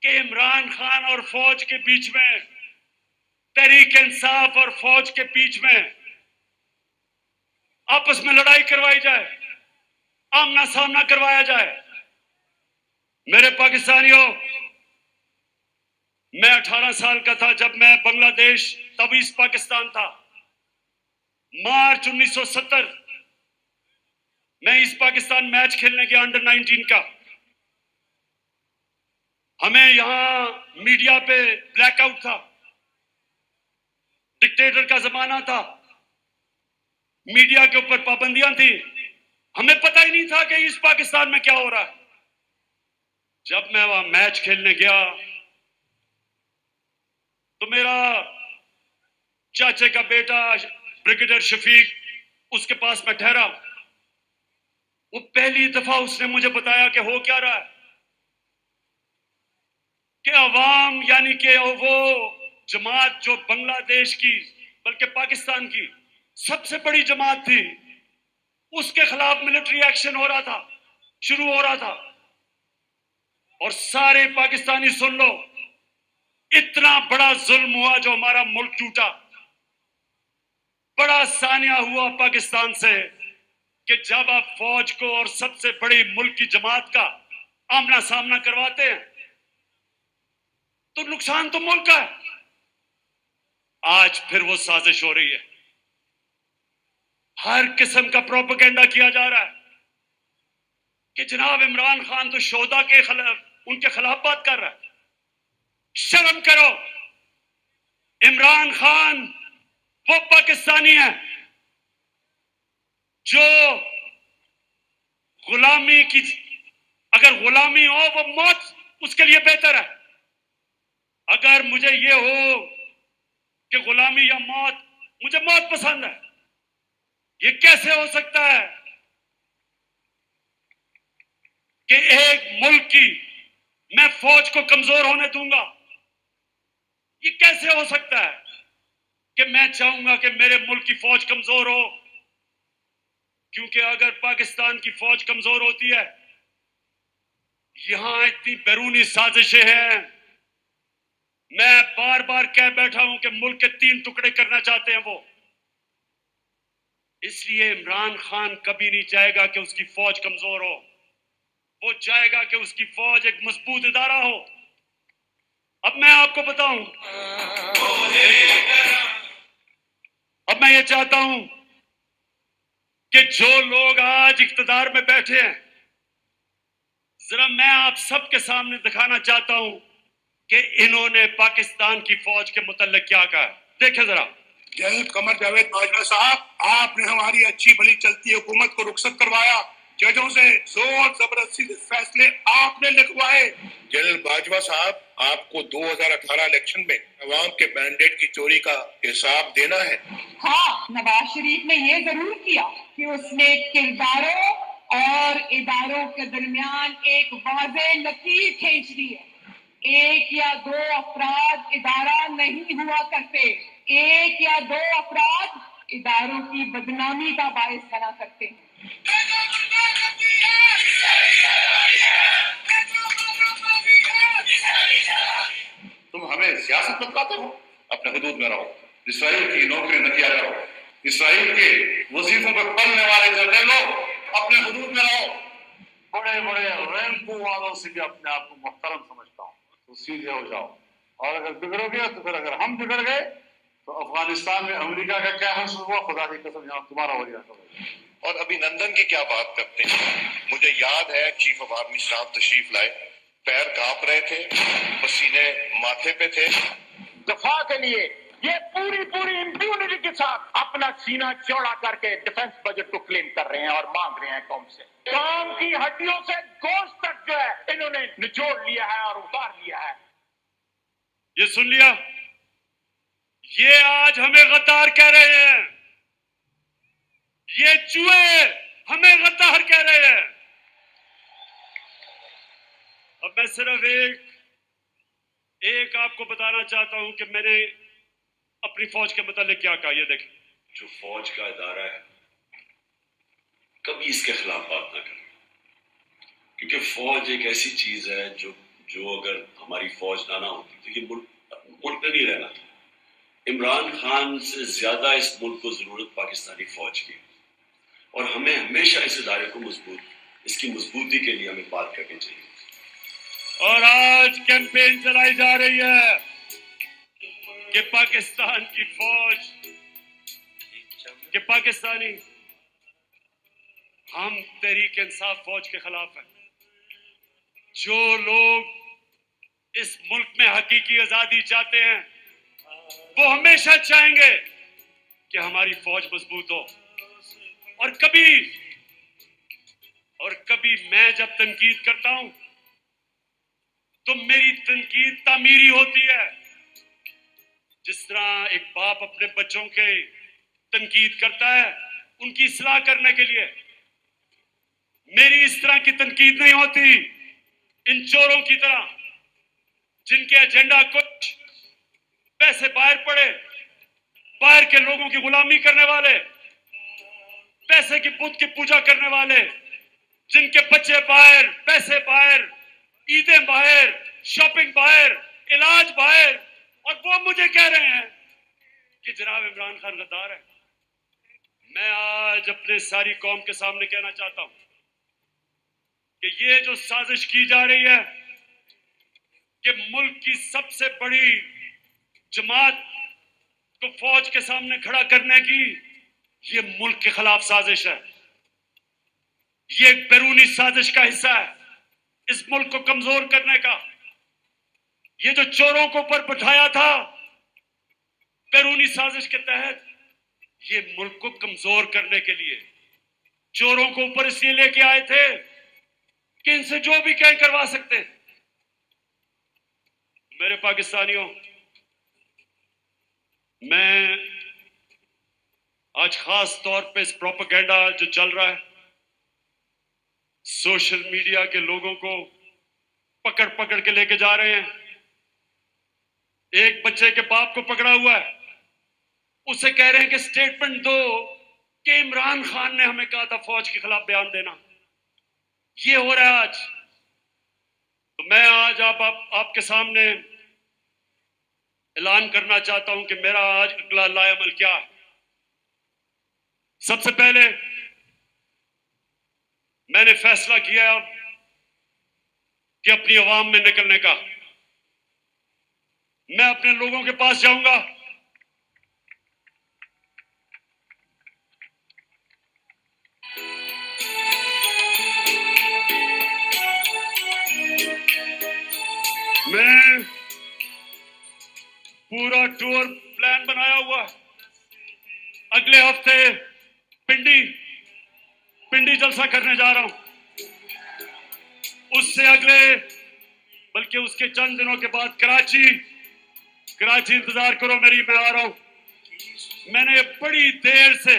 S1: कि इमरान खान और फौज के बीच में, तहरीक इंसाफ और फौज के बीच में आपस में लड़ाई करवाई जाए, आमना सामना करवाया जाए। मेरे पाकिस्तानियों, मैं 18 साल का था जब मैं बांग्लादेश, तब ईस्ट पाकिस्तान था, मार्च 1970 मैं ईस्ट पाकिस्तान मैच खेलने गया अंडर 19 का। हमें यहां मीडिया पे ब्लैकआउट था, डिक्टेटर का जमाना था, मीडिया के ऊपर पाबंदियां थी, हमें पता ही नहीं था कि ईस्ट पाकिस्तान में क्या हो रहा है। जब मैं वहां मैच खेलने गया तो मेरा चाचे का बेटा ब्रिगेडियर शफीक उसके पास मैं ठहरा। वो पहली दफा उसने मुझे बताया कि हो क्या रहा है, कि अवाम यानी कि वो जमात जो बांग्लादेश की बल्कि पाकिस्तान की सबसे बड़ी जमात थी, उसके खिलाफ मिलिट्री एक्शन हो रहा था, शुरू हो रहा था। और सारे पाकिस्तानी सुन लो, इतना बड़ा जुल्म हुआ जो हमारा मुल्क टूटा, बड़ा सानिया हुआ पाकिस्तान से कि जब आप फौज को और सबसे बड़ी मुल्क की जमात का आमना सामना करवाते हैं तो नुकसान तो मुल्क का है। आज फिर वो साजिश हो रही है, हर किस्म का प्रोपेगेंडा किया जा रहा है कि जनाब इमरान खान तो शोधा के खिलाफ, उनके खिलाफ बात कर रहा है। शर्म करो, इमरान खान वो पाकिस्तानी है जो गुलामी की, अगर गुलामी हो वो मौत उसके लिए बेहतर है। अगर मुझे ये हो कि गुलामी या मौत, मुझे मौत पसंद है। ये कैसे हो सकता है कि एक मुल्क की मैं फौज को कमजोर होने दूंगा? ये कैसे हो सकता है कि मैं चाहूंगा कि मेरे मुल्क की फौज कमजोर हो? क्योंकि अगर पाकिस्तान की फौज कमजोर होती है, यहां इतनी बैरूनी साजिशें हैं, मैं बार बार कह बैठा हूं कि मुल्क के 3 टुकड़े करना चाहते हैं वो। इसलिए इमरान खान कभी नहीं चाहेगा कि उसकी फौज कमजोर हो। वो चाहेगा कि उसकी फौज एक मजबूत इदारा हो। अब मैं आपको बताऊं, अब मैं ये चाहता हूं कि जो लोग आज इख्तिदार में बैठे हैं, जरा मैं आप सबके सामने दिखाना चाहता हूं कि इन्होंने पाकिस्तान की फौज के मुतल्लिक क्या कहा। देखें जरा।
S17: जनरल कमर जावेद बाजवा साहब, आपने हमारी अच्छी भली चलती हुकूमत को रुखसत करवाया। जजों से जोर जबरदस्ती से फैसले आपने लिखवाए।
S18: जनरल बाजवा साहब, आपको 2018 इलेक्शन में अवाम के मैंडेट की चोरी का हिसाब देना है।
S11: हाँ, नवाज शरीफ ने ये जरूर किया कि उसने किरदारों और इदारों के दरमियान एक वाज़ेह लकीर खींच दी है। 1 या 2 अफराद इदारा नहीं हुआ करते। 1 या 2 अफराद इदारों की बदनामी का बायस बना करते हैं।
S18: तुम हमें सियासत बताते हो, अपने हुदूद में रहो। इसराइल की नौकरी न किया करो। इसराइल के वजीफों पर पढ़ने वाले जर्नल अपने हुदूद में रहो।
S19: बड़े बड़े रैंकों वालों से भी अपने आप को मुहतरम समझता हूँ, तो सीधे हो जाओ। और अगर बिगड़ोगे तो फिर अगर हम बिगड़ गए तो अफगानिस्तान में अमेरिका का क्या हासिल हुआ, खुदा की कसम यहाँ तुम्हारा हो जाएगा।
S18: और अभिनंदन की क्या बात करते हैं। मुझे याद है चीफ ऑफ आर्मी स्टाफ तशरीफ लाए, पैर कांप रहे थे, पसीने माथे पे थे।
S20: दफा के लिए ये पूरी इम्यूनिटी के साथ अपना सीना चौड़ा करके डिफेंस बजट को क्लेम कर रहे हैं और मांग रहे हैं कौम से। काम की हड्डियों से गोश्त तक जो है इन्होंने निचोड़ लिया है और उतार लिया है।
S1: ये सुन लिया, ये आज हमें गद्दार कह रहे हैं। ये चूहे हमें गद्दार कह रहे हैं। अब मैं सिर्फ एक आपको बताना चाहता हूं कि मैंने अपनी फौज के मुतालिक क्या कहा। ये देखें,
S8: जो फौज का इदारा है कभी इसके खिलाफ बात ना करें, क्योंकि फौज एक ऐसी चीज है जो अगर हमारी फौज ना होती तो ये मुल्क नहीं रहना था। इमरान खान से ज्यादा इस मुल्क को जरूरत पाकिस्तानी फौज की, और हमें हमेशा इस इदारे को इसकी मजबूती के लिए हमें बात करनी चाहिए।
S1: और आज कैंपेन चलाई जा रही है कि पाकिस्तान की फौज, कि पाकिस्तानी, हम तहरीक इंसाफ फौज के खिलाफ हैं। जो लोग इस मुल्क में हकीकी आजादी चाहते हैं वो हमेशा चाहेंगे कि हमारी फौज मजबूत हो। और कभी मैं जब तनकीद करता हूं तो मेरी तनकीद तामीरी होती है। जिस तरह एक बाप अपने बच्चों के तनकीद करता है उनकी इस्लाह करने के लिए, मेरी इस तरह की तनकीद नहीं होती इन चोरों की तरह, जिनके एजेंडा कुछ पैसे बाहर पड़े, बाहर के लोगों की गुलामी करने वाले, पैसे की बुत की पूजा करने वाले, जिनके बच्चे बाहर, पैसे बाहर, ईदें बाहर, शॉपिंग बाहर, इलाज बाहर, और वो मुझे कह रहे हैं कि जनाब इमरान खान गद्दार है। मैं आज अपने सारी कौम के सामने कहना चाहता हूं कि ये जो साजिश की जा रही है कि मुल्क की सबसे बड़ी जमात को फौज के सामने खड़ा करने की, ये मुल्क के खिलाफ साजिश है। ये एक बैरूनी साजिश का हिस्सा है इस मुल्क को कमजोर करने का। ये जो चोरों को ऊपर बिठाया था बैरूनी साजिश के तहत, ये मुल्क को कमजोर करने के लिए चोरों को ऊपर इसलिए लेके आए थे कि इनसे जो भी कहें करवा सकते। मेरे पाकिस्तानियों, मैं आज खास तौर पे इस प्रोपेगेंडा जो चल रहा है, सोशल मीडिया के लोगों को पकड़ पकड़ के लेके जा रहे हैं। एक बच्चे के बाप को पकड़ा हुआ है, उसे कह रहे हैं कि स्टेटमेंट दो कि इमरान खान ने हमें कहा था फौज के खिलाफ बयान देना। ये हो रहा है आज। तो मैं आज आपके सामने ऐलान करना चाहता हूं कि मेरा आज अगला लाएअमल क्या है। सबसे पहले मैंने फैसला किया कि अपनी आवाम में निकलने का। मैं अपने लोगों के पास जाऊंगा, मैं पूरा टूर प्लान बनाया हुआ। अगले हफ्ते पिंडी जलसा करने जा रहा हूं। उससे अगले बल्कि उसके चंद दिनों के बाद कराची इंतजार करो मेरी, मैं आ रहा हूं। मैंने बड़ी देर से,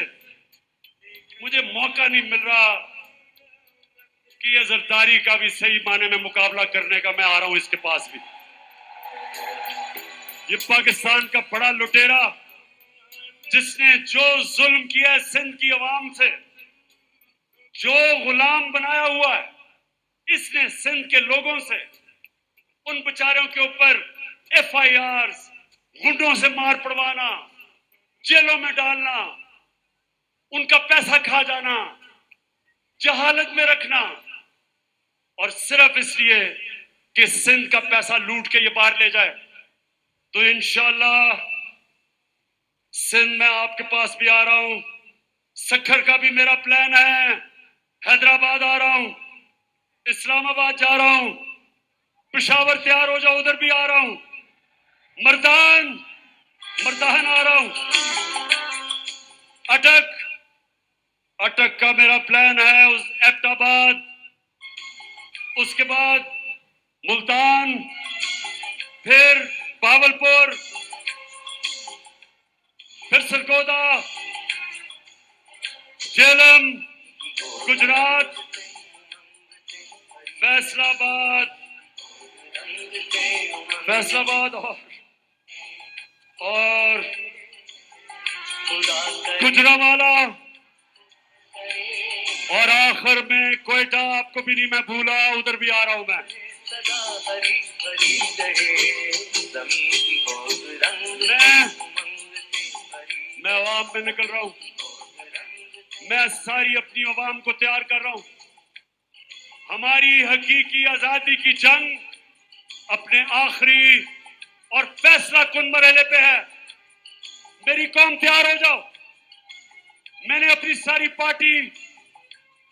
S1: मुझे मौका नहीं मिल रहा कि ये जरदारी का भी सही माने में मुकाबला करने का। मैं आ रहा हूं इसके पास भी। ये पाकिस्तान का बड़ा लुटेरा जिसने जो जुल्म किया है सिंध की आवाम से, जो गुलाम बनाया हुआ है इसने सिंध के लोगों से, उन बेचारों के ऊपर FIRs, गुंडों से मार पड़वाना, जेलों में डालना, उनका पैसा खा जाना, जहालत में रखना, और सिर्फ इसलिए कि सिंध का पैसा लूट के ये बाहर ले जाए। तो इंशाअल्लाह सिंध में आपके पास भी आ रहा हूं। सखर का भी मेरा प्लान है। हैदराबाद आ रहा हूं, इस्लामाबाद जा रहा हूं, पेशावर तैयार हो जाओ, उधर भी आ रहा हूं। मर्दान आ रहा हूं। अटक का मेरा प्लान है। उस एबटाबाद, उसके बाद मुल्तान, फिर बावलपुर, फिर सरगोदा, झेलम, गुजरात, फैसलाबाद और गुजरावाला, और आखिर में कोयटा। आपको भी नहीं मैं भूला, उधर भी आ रहा हूं मैं अवाम में निकल रहा हूं। मैं सारी अपनी अवाम को तैयार कर रहा हूं। हमारी हकीकी आजादी की जंग अपने आखिरी और फैसला कुन मरहले पे है। मेरी कौम तैयार हो जाओ। मैंने अपनी सारी पार्टी,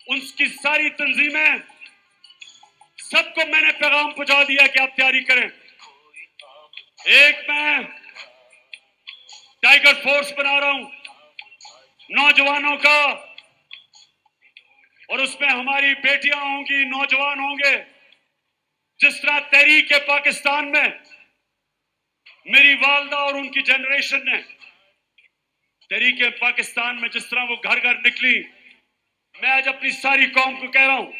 S1: उनकी सारी तंजीमें, सबको मैंने पैगाम पहुंचा दिया कि आप तैयारी करें। एक मैं टाइगर फोर्स बना रहा हूं नौजवानों का, और उसमें हमारी बेटियां होंगी, नौजवान होंगे। जिस तरह तहरीक पाकिस्तान में मेरी वालदा और उनकी जनरेशन ने, तहरीक पाकिस्तान में जिस तरह वो घर घर निकली, मैं आज अपनी सारी कौम को कह रहा हूं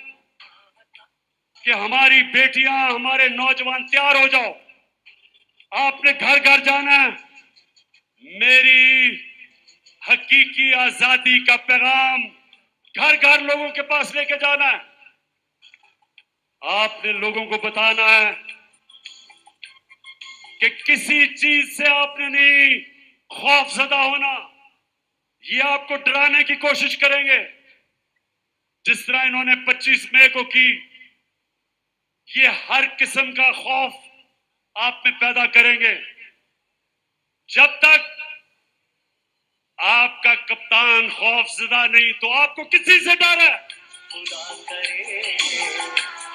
S1: कि हमारी बेटियां, हमारे नौजवान तैयार हो जाओ। आपने घर घर जाना है। मेरी हकीकी आजादी का पैगाम घर घर लोगों के पास लेके जाना है। आपने लोगों को बताना है कि किसी चीज से आपने नहीं खौफजदा होना। ये आपको डराने की कोशिश करेंगे, जिस तरह इन्होंने 25 मई को की। ये हर किस्म का खौफ आप में पैदा करेंगे। जब तक आपका कप्तान खौफजदा नहीं, तो आपको किसी से डर है?
S14: खुदा करे,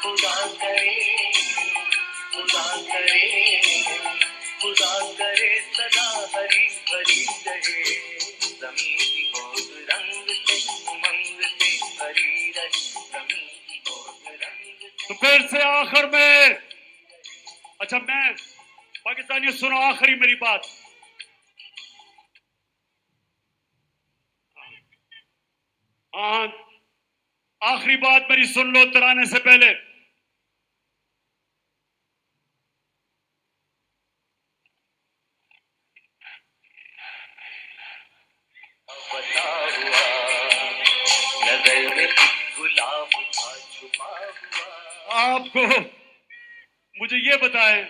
S14: खुदा करे, खुदा करे, खुदा करे, सदा हरी भरी रहे जमीन की गोद रंग से, उमंग से भरी रही जमीन की गोद रंग से।
S1: तो फिर से आखिर में, अच्छा मैं पाकिस्तानियों सुनो आखिरी मेरी बात। हाँ, आखिरी बात मेरी सुन लो तराने से पहले।
S14: बता हुआ नजर में गुलाब था छुपा हुआ।
S1: आपको मुझे ये बताएं,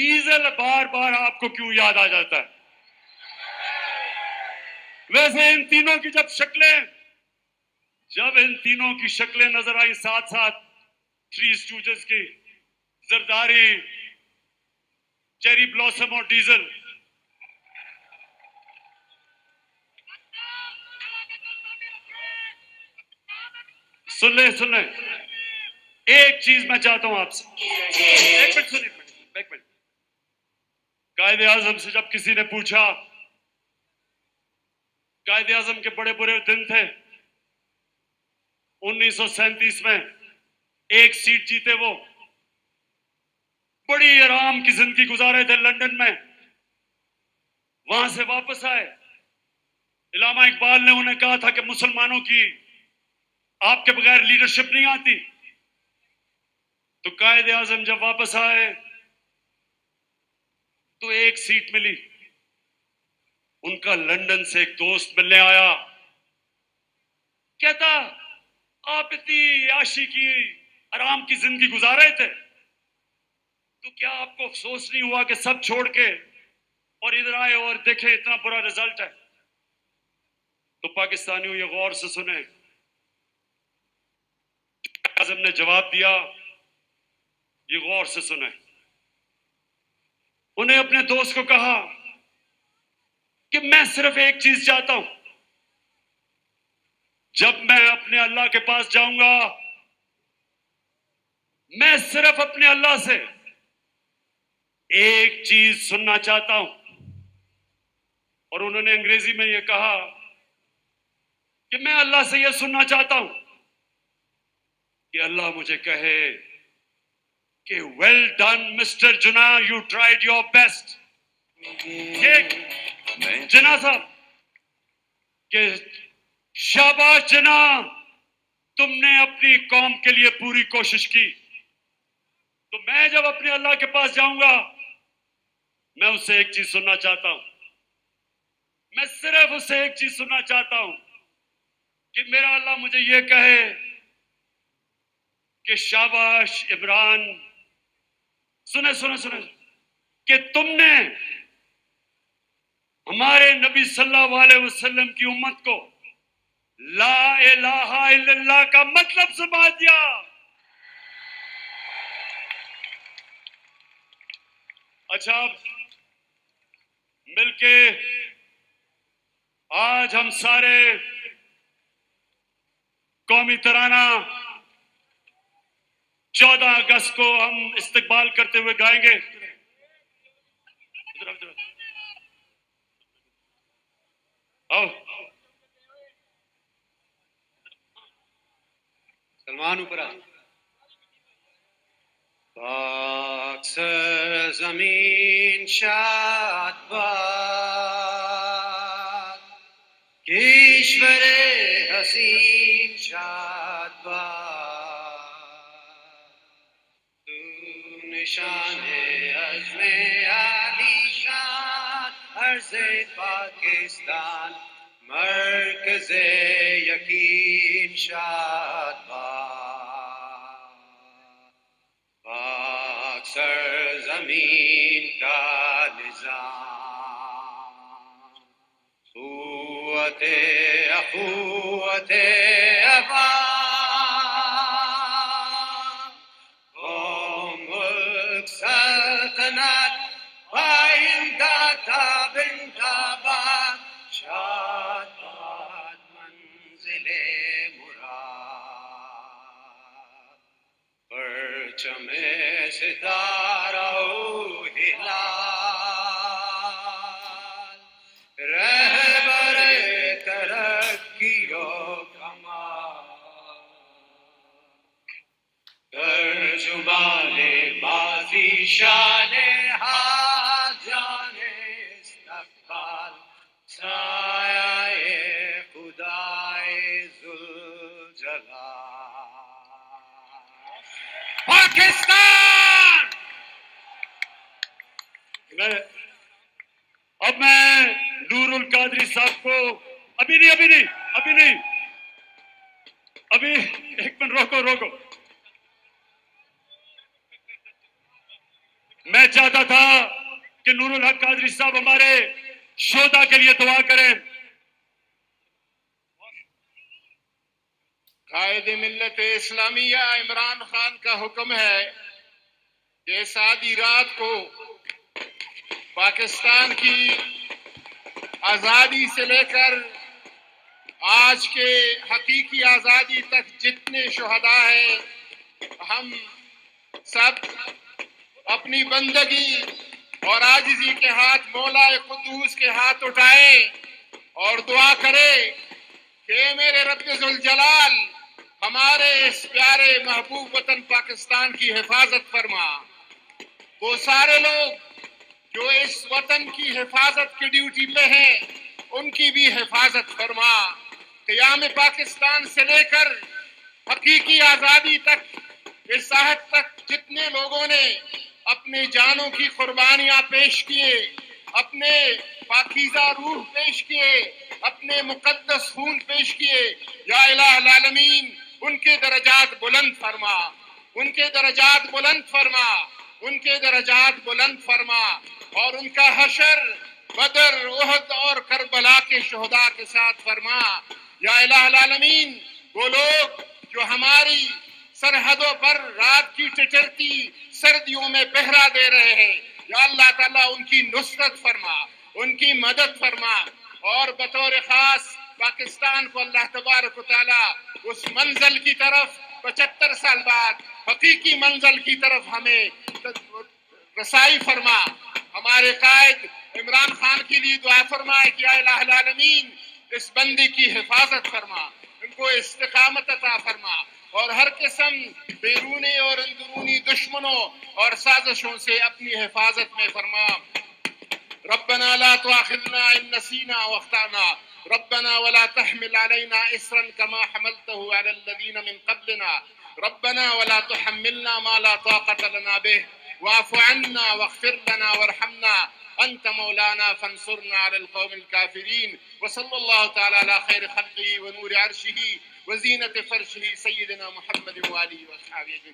S1: डीजल बार बार आपको क्यों याद आ जाता है? वैसे इन तीनों की जब इन तीनों की शक्लें नजर आई साथ साथ, थ्री स्टूजेस की, जरदारी, चेरी ब्लॉसम और डीजल, सुन ले, एक चीज मैं चाहता हूं आपसे, एक मिनट। कायदे आजम से जब किसी ने पूछा, कायदे आजम के बड़े बुरे दिन थे, 1937 में एक सीट जीते वो, बड़ी आराम की जिंदगी गुजारे थे लंदन में, वहां से वापस आए। इलामा इकबाल ने उन्हें कहा था कि मुसलमानों की आपके बगैर लीडरशिप नहीं आती। तो कायदे आजम जब वापस आए तो एक सीट मिली। उनका लंदन से एक दोस्त मिलने आया, कहता आप इतनी याशी की आराम की जिंदगी गुजार रहे थे, तो क्या आपको अफसोस नहीं हुआ कि सब छोड़ के और इधर आए और देखे इतना बुरा रिजल्ट है? तो पाकिस्तानियों ये गौर से सुने, आजम ने जवाब दिया, ये गौर से सुने। उन्हें अपने दोस्त को कहा कि मैं सिर्फ एक चीज चाहता हूं, जब मैं अपने अल्लाह के पास जाऊंगा, मैं सिर्फ अपने अल्लाह से एक चीज सुनना चाहता हूं। और उन्होंने अंग्रेजी में यह कहा कि मैं अल्लाह से यह सुनना चाहता हूं कि अल्लाह मुझे कहे कि वेल डन मिस्टर जुना, यू ट्राइड योर बेस्ट। जिना साहब कि शाबाश जिना, तुमने अपनी कौम के लिए पूरी कोशिश की। तो मैं जब अपने अल्लाह के पास जाऊंगा, मैं उससे एक चीज सुनना चाहता हूं, मैं सिर्फ उससे एक चीज सुनना चाहता हूं कि मेरा अल्लाह मुझे यह कहे कि शाबाश इमरान, सुने कि तुमने हमारे नबी सल्लल्लाहु अलैहि वसल्लम की उम्मत को ला इलाहा इल्लल्लाह का मतलब समझा दिया। अच्छा, मिलके आज हम सारे कौमी तराना 14 अगस्त को हम इस्तकबाल करते हुए गाएंगे। आओ
S21: सलमान ऊपर आ। पाक सरज़मीन शाद बाद, ईश्वर हसीन शाद बाद, तू निशाने अज़्मे आलीशान, अर्ज़े पाकिस्तान मरकज़े यकीन शाद बाद। पाक सरज़मीन का निज़ाम, क़ुव्वते अख़ुव्वते अवाम, क़ौम मुल्क सल्तनत आइंदा ताबिंदाबाद, शाद बाद मंज़िले मुराद, परचमे सितारा हिलाल, रहबरे तरक्कियो कमाल, तर्जुमाने बाज़ी शाने हाल, जाने इस्तक़बाल, साये खुदाए ज़ुल्जलाल।
S1: पाकिस्तान। अब मैं नूरुल कादरी साहब को अभी नहीं एक मिनट रोको। मैं चाहता था कि नूरुल हक कादरी साहब हमारे शोधा के लिए दुआ करें।
S4: कायदे मिल्लत इस्लामिया इमरान खान का हुक्म है कि इस आधी रात को पाकिस्तान की आज़ादी से लेकर आज के हकीकी आज़ादी तक जितने शुहदा हैं, हम सब अपनी बंदगी और आजिज़ी के हाथ मौला कुद्दूस के हाथ उठाएं और दुआ करें कि मेरे रब्बे जुल जलाल हमारे इस प्यारे महबूब वतन पाकिस्तान की हिफाजत फरमा। वो सारे लोग जो इस वतन की हिफाजत की ड्यूटी पे हैं, उनकी भी हिफाजत फरमा। क़याम पाकिस्तान से लेकर हकीकी आज़ादी तक, इस आहद तक जितने लोगों ने अपने जानों की कुर्बानियां पेश किए, अपने पाकीज़ा रूह पेश किए, अपने मुकद्दस खून पेश किए, या इलाहुल आलमीन उनके दरजात बुलंद फरमा, उनके दरजात बुलंद फरमा, उनके दरजात बुलंद फरमा और उनका हशर बदर, उहद और करबला के शुहदा के साथ फरमा। या इलाहुल आलमीन वो लोग जो हमारी सरहदों पर रात की टिटरती सर्दियों में पहरा दे रहे हैं, या अल्लाह ताला उनकी नुसरत फरमा, उनकी मदद फरमा और बतौर खास पाकिस्तान को अल्लाह तबारक व तआला उस मंजिल की तरफ 75 साल बाद हकीकी मंजिल की तरफ हमें रसाई फरमा। हमारे कायद इमरान खान के लिए दुआ फरमाए कि या इलाहुल आलमीन इस बंदी की हिफाजत फरमा, इनको इस्तिकामत अता फरमा और हर किस्म बैरूनी और अंदरूनी दुश्मनों और साजिशों से अपनी हिफाजत में फरमा। रब्बना ला तुआखिज़ना इन नसीना व अख्ताना रब्बना वला तहमिल अलैना इसरन कमा हमलतहु अला अल्लज़ीना मिन क़ब्लिना रब्बना वला तुहम्मिलना मा ला ताक़त लना बिह वाफ़ु अन्ना वग़फ़िर लना वरहमना अंत मौलाना फंसुरना अलल क़ौमिल काफ़िरीन व सल्लल्लाहु तआला अला खैर ख़ल्क़िही व नूर अर्शिही व ज़ीनत फ़र्शिही सय्यिदना मुहम्मद व आलिहि व अस्हाबिही।